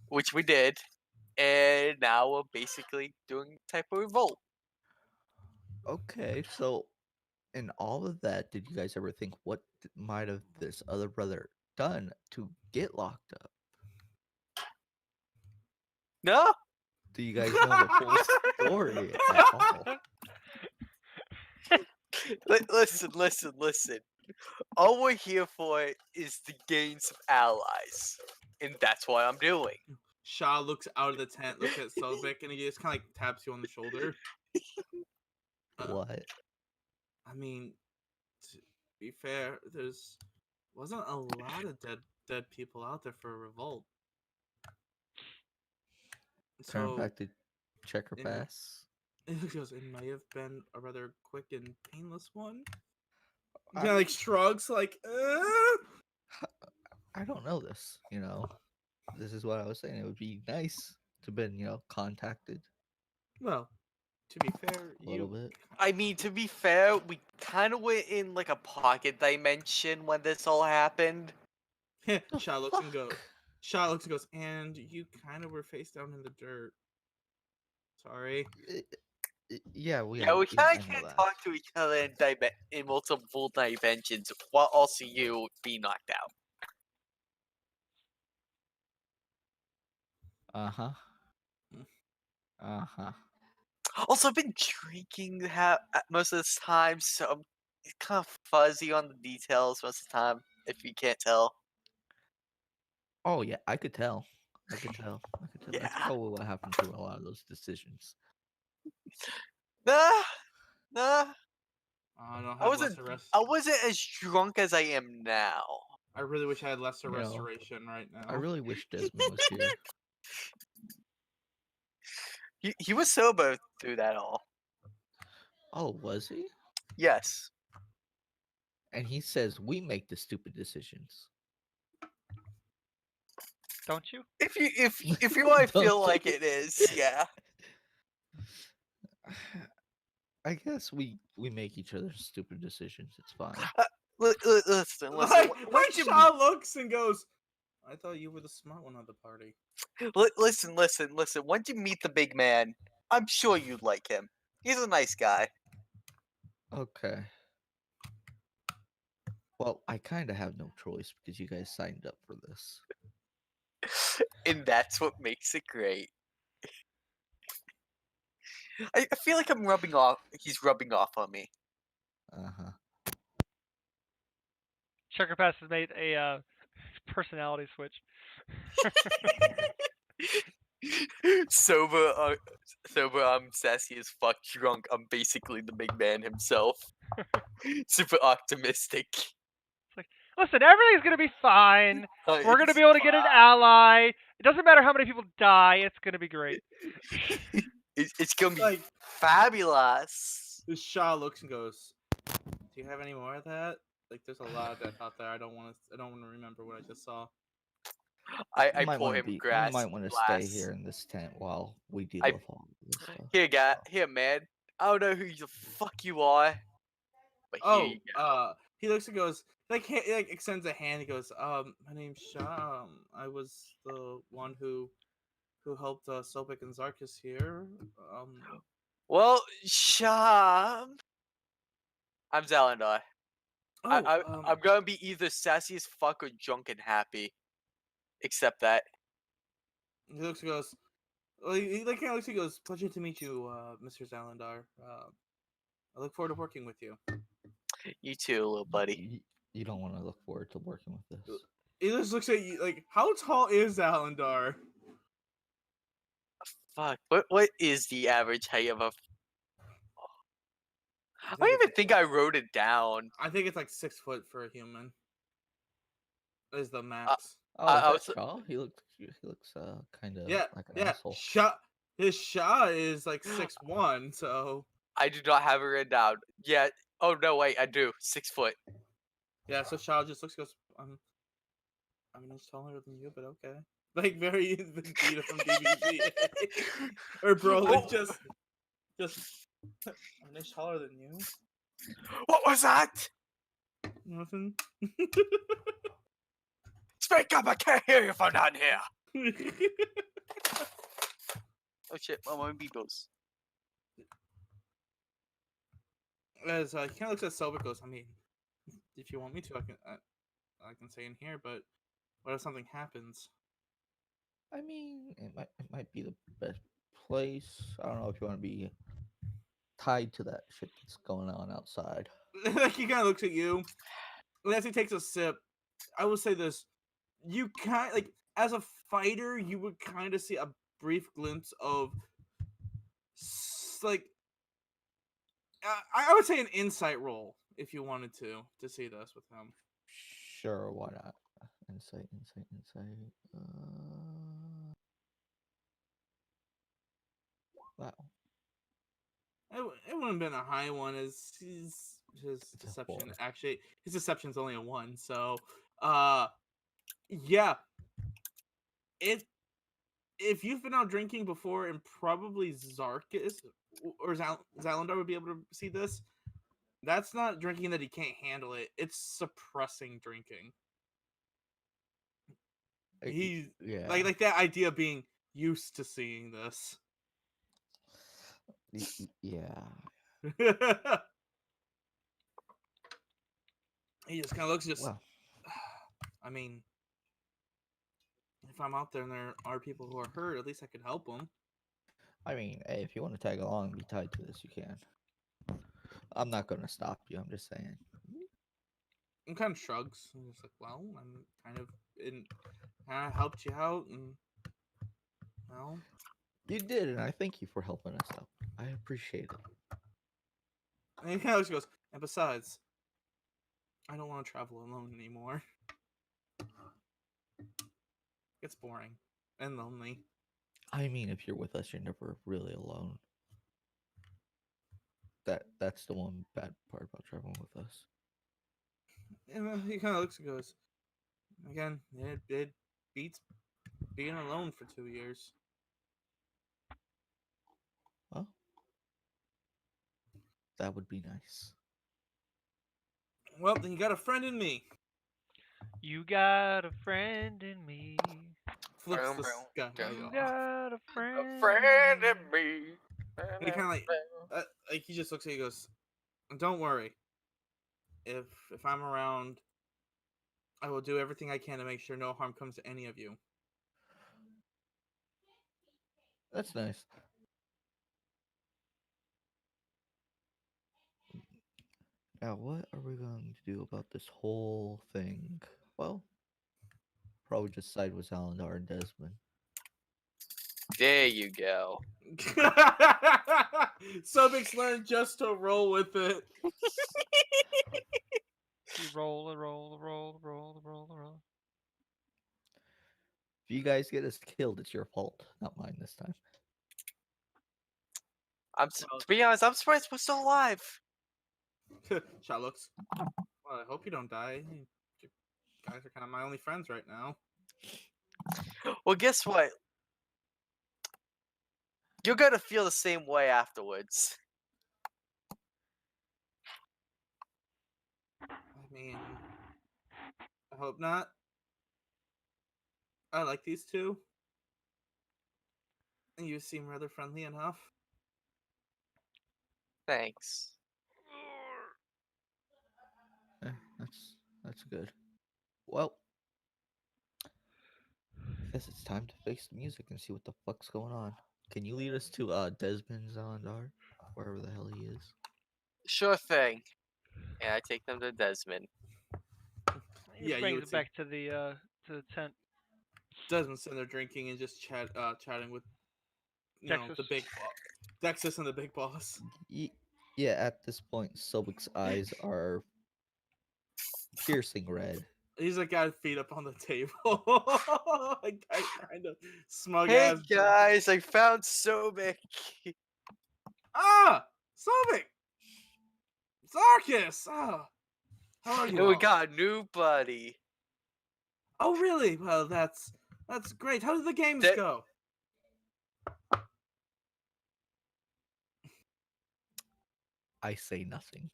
which we did, and now we're basically doing a type of revolt. Okay. So, in all of that, did you guys ever think what might have this other brother done to get locked up? No, Do you guys know the full story at all? listen. All we're here for is to gain some allies, and that's what I'm doing. Shaw looks out of the tent, looks at Sobek, and he just kind of like taps you on the shoulder. What? I mean, to be fair, there's wasn't a lot of dead people out there for a revolt. Turn So back to checker in- pass. it goes. It might have been a rather quick and painless one. I- Kind of like shrugs, like. I don't know this. This is what I was saying. It would be nice to been contacted Well, to be fair, a little bit. I mean, to be fair, we kind of went in like a pocket dimension when this all happened. The Shaw looks and goes. fuck? Shaw looks and goes, and you kind of were face down in the dirt. Sorry. Yeah, we. Yeah, we I kind of know can't that. talk to each other in multiple dimensions while also you be knocked out. Uh huh. Mm. Uh huh. Also, I've been drinking most of this time, so I'm kind of fuzzy on the details most of the time, if you can't tell. Oh yeah, I could tell. I could tell. That's Yeah. probably what happened to a lot of those decisions. Nah, nah. I don't I have wasn't. lesser rest. I wasn't as drunk as I am now. I really wish I had lesser You know, restoration right now. I really wish Desmond was here. He was sober through that all. Oh, was he? Yes. And he says we make the stupid decisions. Don't you? If you want to Don't feel like you? it is, yeah. I guess we make each other stupid decisions. It's fine. Listen. Like Once you Shaw looks and goes, I thought you were the smart one of the party. listen. Once you meet the big man, I'm sure you'd like him. He's a nice guy. Okay. Well, I kind of have no choice because you guys signed up for this. And that's what makes it great. I feel like I'm rubbing off. He's rubbing off on me. Uh huh. Checker pass has made a personality switch. sober, I'm sassy as fuck. Drunk, I'm basically the big man himself. Super optimistic. Listen, everything's gonna be fine. We're gonna It's be able to get an fine. ally. It doesn't matter how many people die. It's gonna be great. It's gonna be Like fabulous. Shaw looks and goes, do you have any more of that? Like there's a lot of death out there. I don't want to remember what I just saw. I might pour wanna him grass. You might want to stay here in this tent while we deal I- with all of this stuff. Here, man. I don't know who the fuck you are, but here Oh, you go. he looks and goes, like extends a hand. He goes, my name's Shaw. I was the one who helped Sobek and Zarkis here. Well, Sham. I'm Zalandar. I'm gonna be either sassy as fuck or drunk and happy. Except that. He looks and goes, well, he like kind of looks and goes, pleasure to meet you, Mr. Zalandar. I look forward to working with you. You too, little buddy. You don't want to look forward to working with this. He just looks at you like, how tall is Alandar? Fuck. What is the average height of a? I don't it's even like- think I wrote it down. I think it's like 6 foot for a human. Is the max. Oh, I is that was- Shaw? He looks kind of Yeah, like an yeah. asshole. His Shah is like 6'1", so I do not have it written down. Yeah. Oh no, wait, I do. 6 foot. yeah. So Shah just looks goes, I'm an inch taller than you, but okay. Like very Vegeta from DBZ, or Broly Oh. just I'm an inch taller than you. What was that? Nothing. Speak up! I can't hear you from down here. Oh shit! My Beatles. As he kind of looks at Selbit, goes, I mean, if you want me to, I can say in here, but what if something happens? I mean, it might be the best place. I don't know if you want to be tied to that shit that's going on outside. Like he kind of looks at you, and as he takes a sip, I will say this: you kind like as a fighter, you would kind of see a brief glimpse of like I would say an insight roll if you wanted to see this with him. Sure, why not? Insight. Wow. It wouldn't have been a high one, as his It's a deception 4. actually his deception's only a 1. So, yeah, if you've been out drinking before, and probably Zarkis or Zalandar would be able to see this, that's not drinking that he can't handle it. It's suppressing drinking. He's Yeah. like that idea of being used to seeing this. Yeah. He just kind of looks just. Well, I mean, if I'm out there and there are people who are hurt, at least I could help them. I mean, hey, if you want to tag along and be tied to this, you can. I'm not gonna stop you. I'm just saying. And kind of shrugs. I'm just like, well, I'm kind of helped you out, and well, You did, and I thank you for helping us out. I appreciate it. and he kind of goes. And besides, I don't want to travel alone anymore. It's boring and lonely. I mean, if you're with us, you're never really alone. That's the one bad part about traveling with us. And then he kind of looks and goes, again, it beats being alone for 2 years. Well, that would be nice. Well, then you got a friend in me. You got a friend in me. Flips Brown, this brown, guy brown. You off. got a friend. A friend in me. And he kind of like he just looks at you and goes, "Don't worry. If I'm around, I will do everything I can to make sure no harm comes to any of you." That's nice. Now, what are we going to do about this whole thing? Well, probably just side with Alandar and Desmond. There you go. Subix learned just to roll with it. You roll, roll, roll, roll, roll, roll. If you guys get us killed, it's your fault, not mine this time. To be honest, I'm surprised we're still alive. Shot looks. Well, I hope you don't die. You guys are kind of my only friends right now. Well, guess what? You're gonna feel the same way afterwards. I mean, I hope not. I like these two. And you seem rather friendly enough. Thanks. That's good. Well, I guess it's time to face the music and see what the fuck's going on. Can you lead us to Desmond Zalandar, wherever the hell he is? Sure thing. And I take them to Desmond. He Yeah, you brings would it see. back to the tent. Desmond's sitting there drinking and just chatting with Texas. the big boss, Dexus and the big boss. Yeah, at this point, Sobek's eyes are piercing red. He's like got feet up on the table, like that kind of smug Hey ass. guys, I found Sobek. Ah, Sobek, Zarkis. Ah, how are you And we all? got a new buddy. Oh, really? Well, that's great. How did the games That- go? I say nothing.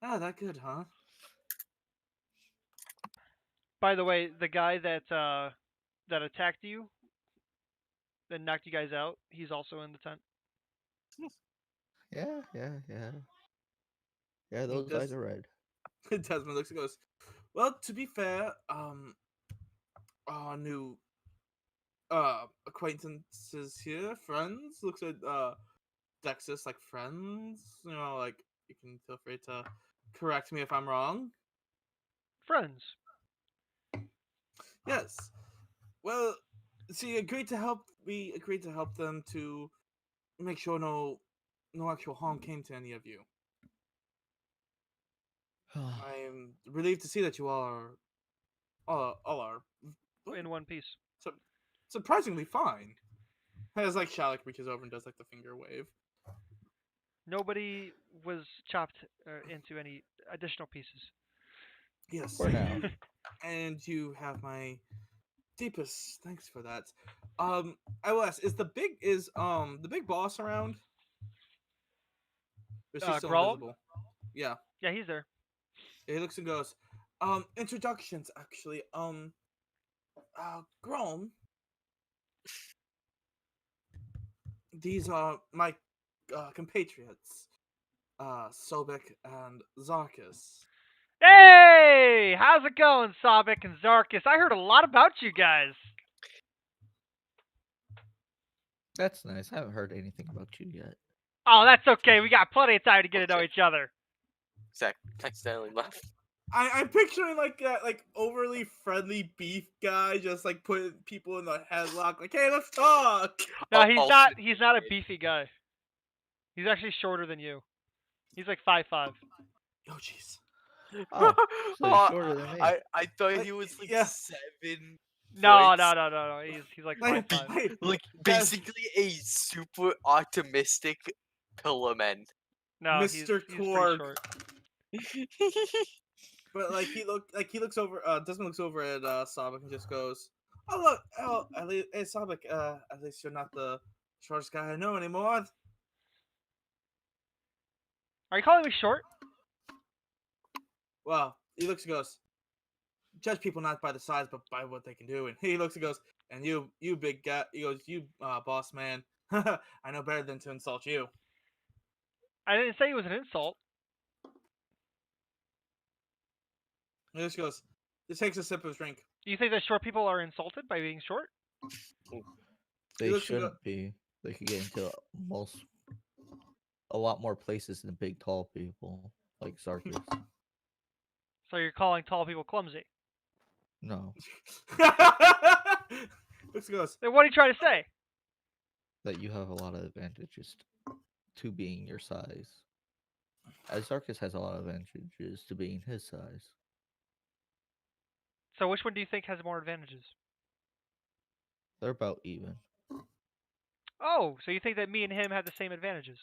Ah, that good, huh? By the way, the guy that attacked you, that knocked you guys out, he's also in the tent. Yeah. Yeah, those eyes are red. Desmond looks and goes, well, to be fair, our new acquaintances here, friends, looks at Dexus like friends, like you can feel free to correct me if I'm wrong. Friends. Yes. Well, see, we agreed to help them to make sure no actual harm came to any of you. I'm relieved to see that you all are In one piece. su- surprisingly fine. As like Shalak reaches over and does like the finger wave. Nobody was chopped into any additional pieces. Yes, For now. and you have my deepest thanks for that. I will ask: is the big boss around? Or is he still Grolem? invisible? Yeah. Yeah, he's there. He looks and goes, introductions actually. Grom. These are my compatriots, Sobek and Zarkis. Hey, how's it going, Sobek and Zarkis? I heard a lot about you guys. That's nice. I haven't heard anything about you yet. Oh, that's okay. We got plenty of time to get to know each other. Zach accidentally left. I'm picturing like that like overly friendly beef guy just like putting people in the headlock like, hey, let's talk. No, Oh, he's oh, not. shit. He's not a beefy guy. He's actually shorter than you. He's like 5'5". Oh jeez. Oh, so he's Oh, shorter than me. I thought he was like Yeah. 7 No, foot. no, no, no, no. He's like Like, 5'5". Like That's basically a super optimistic pillar man. No, Mr. he's pretty Korg. short. But like he looks over Desmond looks over at Sabek and just goes, oh look, at least hey Sabek, at least you're not the shortest guy I know anymore. Are you calling me short? Well, he looks and goes, judge people not by the size but by what they can do. And he looks and goes, and you big guy, he goes, you boss man, I know better than to insult you. I didn't say it was an insult. He just goes, just takes a sip of his drink. Do you think that short people are insulted by being short? They looks and go- shouldn't be. They could get into a lot more places than big tall people like Zarkis. So you're calling tall people clumsy. No, looks and goes, Then what are you trying to say? that you have a lot of advantages to being your size. As Zarkis has a lot of advantages to being his size. So which one do you think has more advantages? They're about even. Oh, so you think that me and him have the same advantages?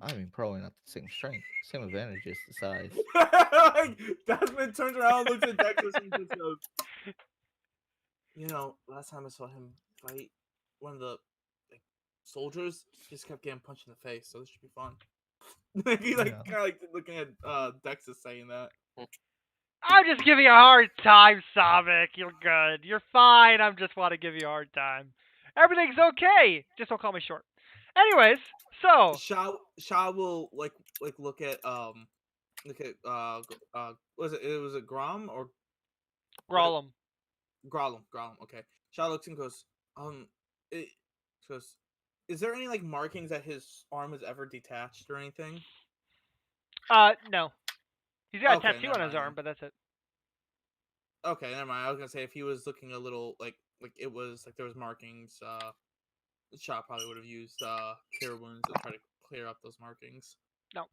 I mean, probably not the same strength, same advantages to size. like, Desmond turns around, looks at Dexter, and just goes, last time I saw him fight one of the like soldiers, he just kept getting punched in the face, so this should be fun. He Yeah. kind of like looking at Dexter saying that. I'm just giving you a hard time, Sobek. You're good. You're fine. I just want to give you a hard time. Everything's okay. Just don't call me short. Anyways, so Sha will like look at was it Grom or Grolem. Grolem. Okay. Sha looks and goes, goes, is there any like markings that his arm is ever detached or anything? No. He's got a Okay, tattoo never on his mind arm, but that's it. Okay, never mind. I was gonna say if he was looking a little like it was like there was markings, the shop probably would have used cure wounds to try to clear up those markings. No.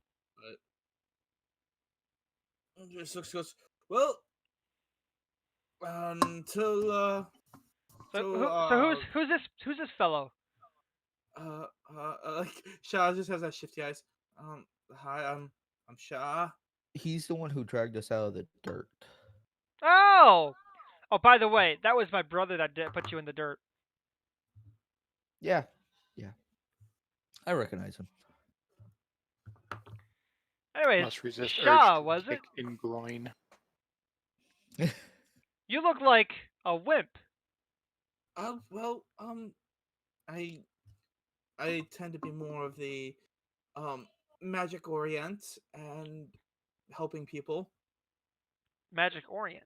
But just looks goes well until Who's this fellow? like Shah just has that shifty eyes. Hi, I'm Shah. He's the one who dragged us out of the dirt. Oh, by the way, that was my brother that put you in the dirt. Yeah. I recognize him. Anyways, Must resist Shaw, urge to was it? kick in groin. You look like a wimp. Well, I I tend to be more of the magic orient and helping people. Magic Orient.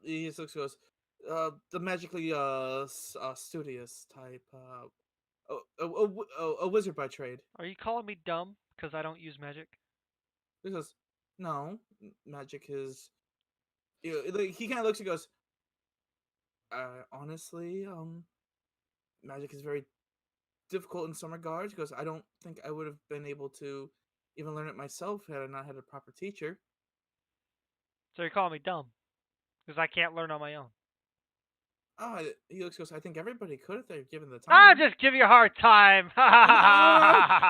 He just looks goes the magically studious type a wizard by trade. Are you calling me dumb because I don't use magic? He goes, no, magic is. Like, he kind of looks and goes, honestly, magic is very difficult in some regards because I don't think I would have been able to even learn it myself had I not had a proper teacher. So you're calling me dumb because I can't learn on my own. He looks goes, I think everybody could if they're given the Ah, time. just give you a hard time.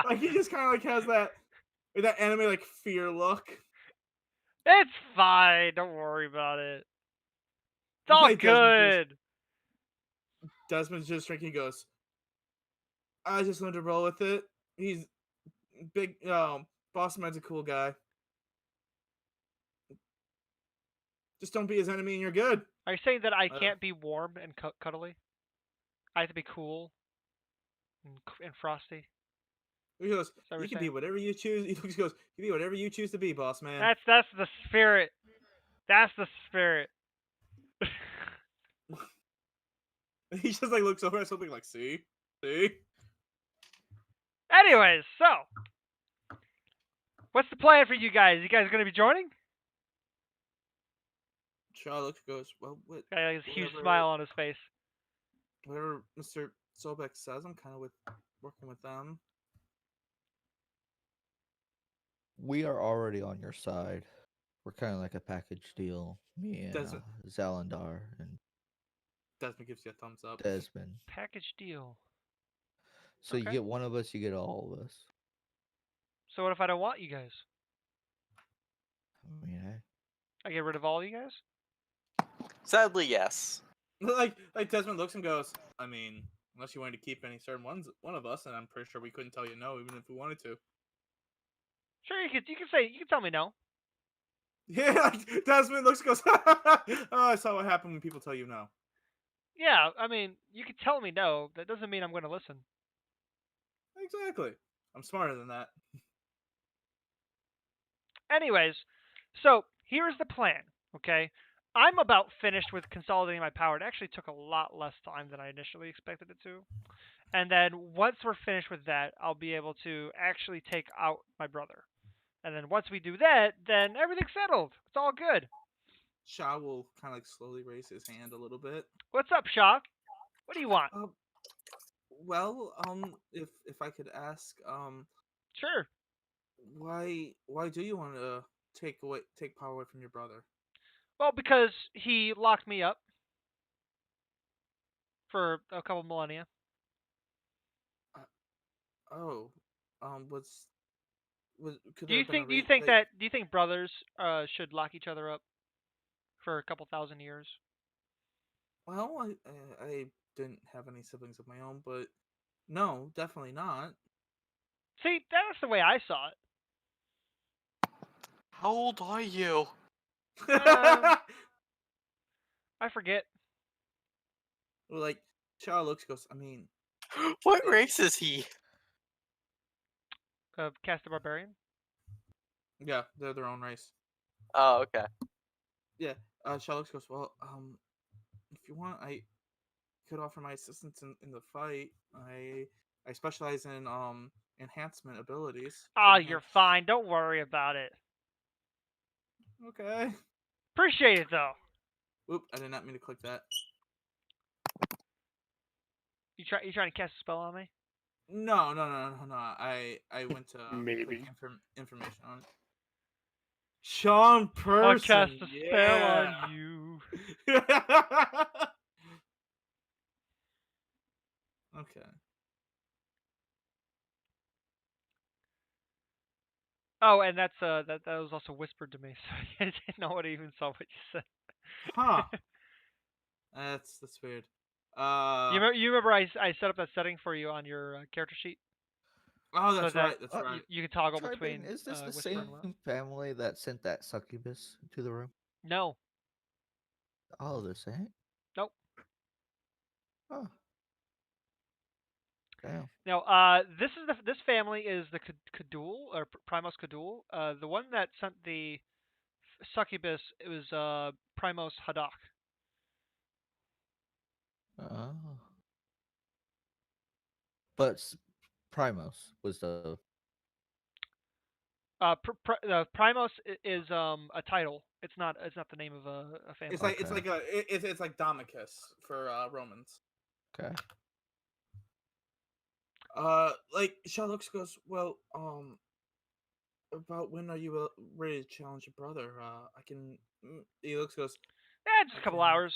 Like he just kind of like has that anime like fear look. It's fine. Don't worry about it. It's all Like good. Desmond's just drinking. He goes, I just learned to roll with it. He's big. Boss man's a cool guy. Just don't be his enemy and you're good. Are you saying that I can't be warm and cuddly? I have to be cool and frosty. He goes, what you you're can be saying? whatever you choose. He goes, you can be whatever you choose to be, boss man. That's the spirit. That's the spirit. He just like looks over at something like, see? Anyways, so what's the plan for you guys? You guys gonna be joining? Shaw looks goes, well, Guy has a huge whatever- smile on his face. whatever Mr. Sobek says, I'm kind of working with them. We are already on your side. We're kind of like a package deal. Me and Desmond. Zalandar and Desmond gives you a thumbs up. Desmond. Package deal. So you Okay. get one of us, you get all of us. So what if I don't want you guys? I mean, I get rid of all you guys? Sadly, yes. like Desmond looks and goes, I mean, unless you wanted to keep any certain one of us, and I'm pretty sure we couldn't tell you no, even if we wanted to. Sure, you can tell me no. Yeah, like, Desmond looks and goes, oh, I saw what happened when people tell you no. Yeah, I mean, you can tell me no. That doesn't mean I'm going to listen. Exactly. I'm smarter than that. Anyways, so here's the plan, okay? I'm about finished with consolidating my power. It actually took a lot less time than I initially expected it to. And then once we're finished with that, I'll be able to actually take out my brother. And then once we do that, then everything's settled. It's all good. Shaw will kind of like slowly raise his hand a little bit. What's up, Shaw? What do you want? Well, if I could ask, Sure. why do you want to take power away from your brother? Well, because he locked me up for a couple millennia. Oh, could Do there you have been a think do you think brothers should lock each other up for a couple thousand years? Well, I didn't have any siblings of my own, but no, definitely not. See, that's the way I saw it. How old are you? I forget. Well, like Shaw looks goes, I mean, What race is he? Cast the Barbarian. yeah, they're their own race. Oh, okay. Yeah, Shaw looks goes, well, if you want, I could offer my assistance in the fight. I specialize in enhancement abilities. to Ah, enhance- you're fine. Don't worry about it. Okay. Appreciate it though. Oop! I did not mean to click that. You trying to cast a spell on me? No. I went to Maybe. click information on it. Sean I'll cast Person. a spell Yeah. on you. Okay. Oh, and that's that was also whispered to me, so I didn't know what I even saw what you said. Huh. That's weird. You remember I set up that setting for you on your character sheet, Oh, so that's that right. That's uh, right. you can toggle Tribane, between is this the whisper and same loud. family that sent that succubus to the room? No, Oh, the same? nope. Oh. Damn. No, this family is the Kadul or Primos Kadul. The one that sent the succubus, it was Primos Hadak. Oh. But Primos was the. Primos is a title. It's not the name of a family. It's like Okay. it's like Domicus for Romans. Okay. Like Sherlock goes, well, about when are you ready to challenge your brother? I can. He looks goes, Just I a couple can. hours.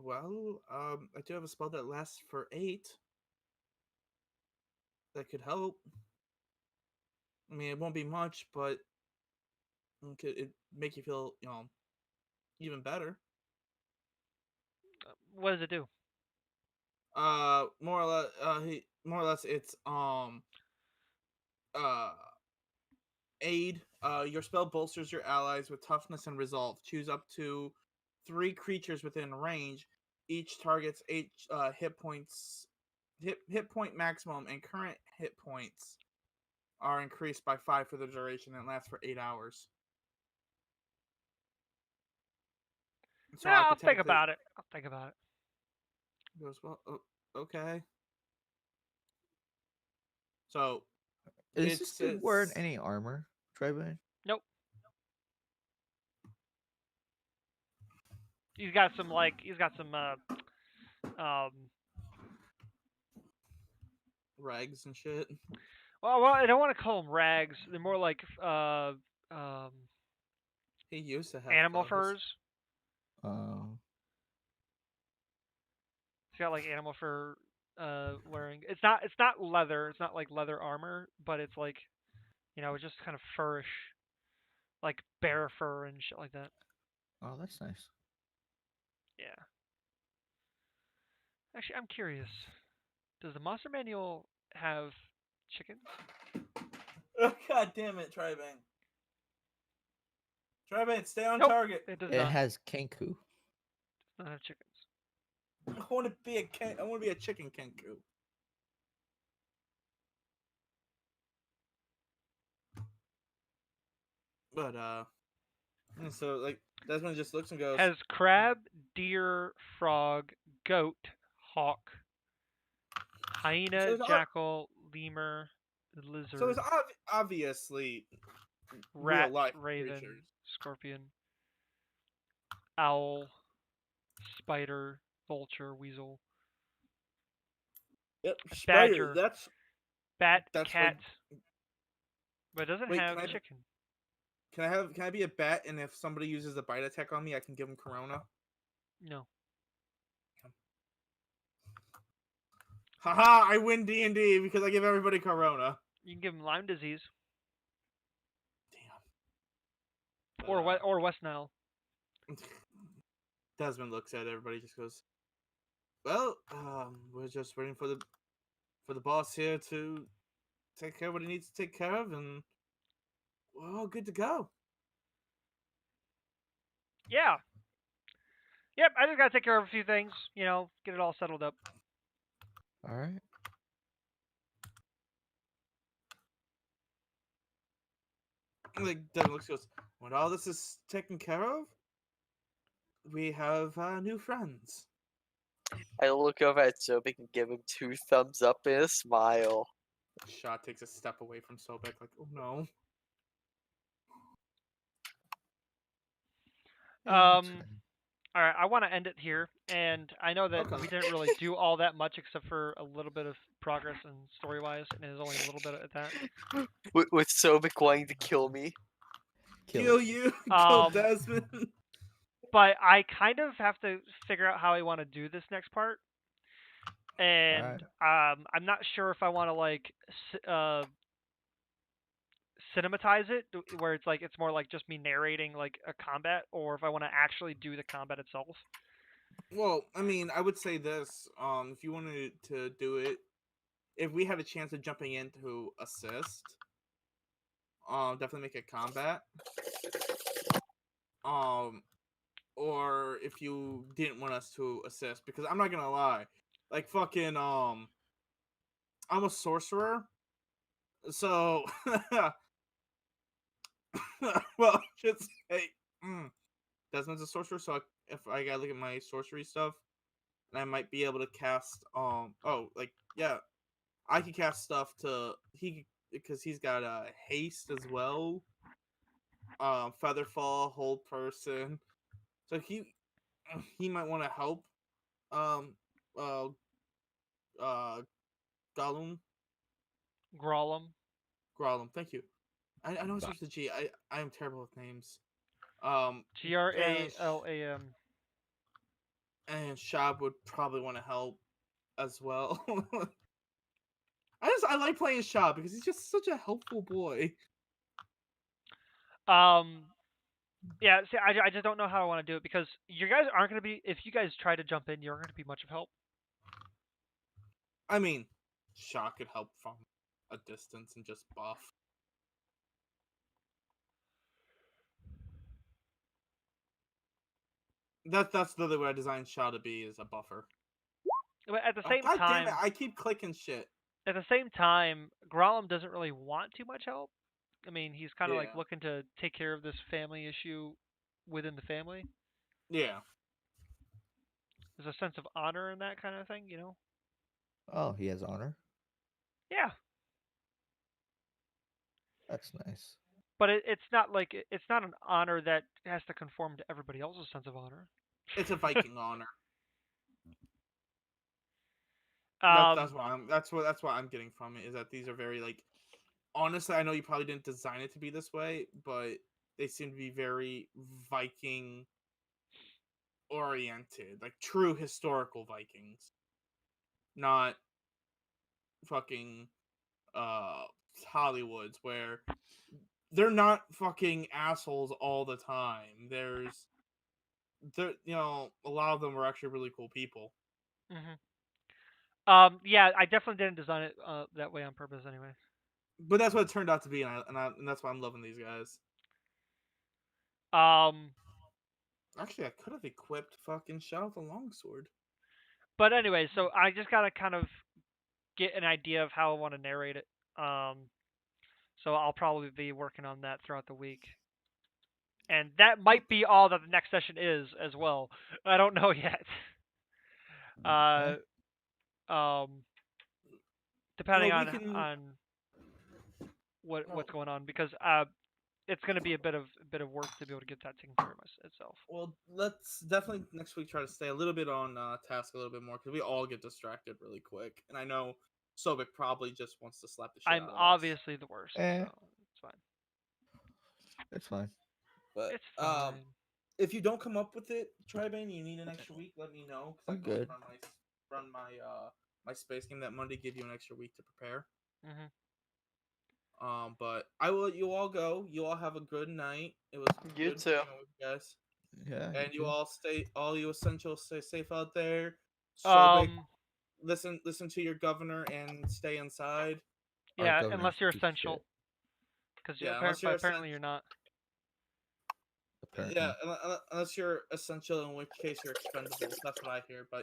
Well, I do have a spell that lasts for 8. That could help. I mean, it won't be much, but it make you feel, even better. What does it do? More or less, more or less, it's uh aid. Your spell bolsters your allies with toughness and resolve. Choose up to 3 creatures within range. Each target's 8 hit points. Hit point maximum and current hit points are increased by 5 for the duration and lasts for 8 hours. So Yeah, I I'll could think technically about it. I'll think about it. goes well. Okay. So Is this dude wearing it's any armor, Tribane? Nope. He's got some um rags and shit. well I don't want to call them rags. They're more like um He used to have animal clothes. furs. Oh. He's got like animal fur wearing. It's not leather. It's not like leather armor, but it's like it's just kind of furish, like bear fur and shit like that. Oh, that's nice. Yeah. Actually, I'm curious. Does the monster manual have chickens? Oh, God damn it, Tribane. Tribane, stay on Nope. target. It does It not. has Kenku. Does not have chickens. I want to be a chicken kenku. But and so like Desmond just looks and goes. Has crab, deer, frog, goat, hawk, hyena, So it's jackal, lemur, lizard, so it's obviously real rat, life raven, creatures. scorpion, owl, spider, vulture, weasel, Yep, badger, bat, that's cat, but it doesn't Wait, have can I- chicken. Can I be a bat, and if somebody uses a bite attack on me, I can give them Corona? No. Haha! I win D&D because I give everybody Corona. You can give him Lyme disease Damn. or West Nile. Desmond looks at everybody, just goes, "Well, we're just waiting for the boss here to take care of what he needs to take care of, and we're all good to go." Yeah. Yep, I just gotta take care of a few things, get it all settled up. All right. Like Desmond looks, goes, "When all this is taken care of, we have new friends." I look over at Sobek and give him 2 thumbs up and a smile. Shaw takes a step away from Sobek, like, oh no. Yeah, it's Um, fine. all right, I want to end it here, and I know that Okay. we didn't really do all that much except for a little bit of progress and story-wise, and it is only a little bit at that. With Sobek wanting to kill me. Kill it. you, kill Um, Desmond. but I kind of have to figure out how I want to do this next part, and I'm not sure if I want to like cinematize it, where it's like it's more like just me narrating like a combat, or if I want to actually do the combat itself. Well, I mean, I would say this. If you wanted to do it, if we had a chance of jumping in to assist, definitely make it combat. Um, or if you didn't want us to assist, because I'm not gonna lie, like fucking I'm a sorcerer, so well, just say Desmond's a sorcerer, so if I gotta look at my sorcery stuff, and I might be able to cast I can cast stuff to because he's got haste as well, featherfall, hold person, so he might want to help um uh uh Gollum Grolum. Grolum. Thank you. I know it starts with G. I am terrible with names. And GRALAM. and Shab would probably want to help as well. I like playing Shab because he's just such a helpful boy. Yeah, see, I just don't know how I want to do it because you guys aren't going to be, if you guys try to jump in, you aren't going to be much of help. I mean, Shah could help from a distance and just buff. That's literally what I designed Shah to be, is a buffer. But at the Oh, same God damn time, it! I keep clicking shit. Grolum doesn't really want too much help. I mean, he's kind of like Yeah. looking to take care of this family issue within the family. Yeah. There's a sense of honor in that kind of thing, you know? Oh, he has honor. Yeah, That's nice. but it's not like it's not an honor that has to conform to everybody else's sense of honor. It's a Viking honor. Um, That's what I'm getting from it, is that these are very, like, honestly, I know you probably didn't design it to be this way, but they seem to be very Viking oriented, like true historical Vikings, not fucking uh Hollywoods, where they're not fucking assholes all the time. A lot of them are actually really cool people. mhm. Yeah, I definitely didn't design it that way on purpose, anyway. But that's what it turned out to be, and that's why I'm loving these guys. Um, Actually, I could have equipped fucking Shadow with a longsword. but anyway, so I just gotta kind of get an idea of how I want to narrate it. So I'll probably be working on that throughout the week. And that might be all that the next session is as well. I don't know yet. Okay. Um, depending Well, we on can. what's Well, going on, because it's going to be a bit of work to be able to get that taken care of itself. well, let's definitely next week try to stay a little bit on task a little bit more, because we all get distracted really quick, and I know Sobek probably just wants to slap the shit I'm out of us. obviously the worst, Eh. so it's fine. It's fine. But It's fine. if you don't come up with it, Tribane, you need an extra week, let me know, because I'm I can always good. run my space game that Monday, give you an extra week to prepare. Mhm. But I will let you all go. You all have a good night. It was You good too. hanging with you guys. Yeah. And you all all you essentials, stay safe out there. Sobek, Um, listen to your governor and stay inside. Our yeah, governor's unless you're a piece of essential, shit. because Yeah, unless you're apparently you're not. Apparently. unless you're essential, in which case you're expendable. That's what I hear. But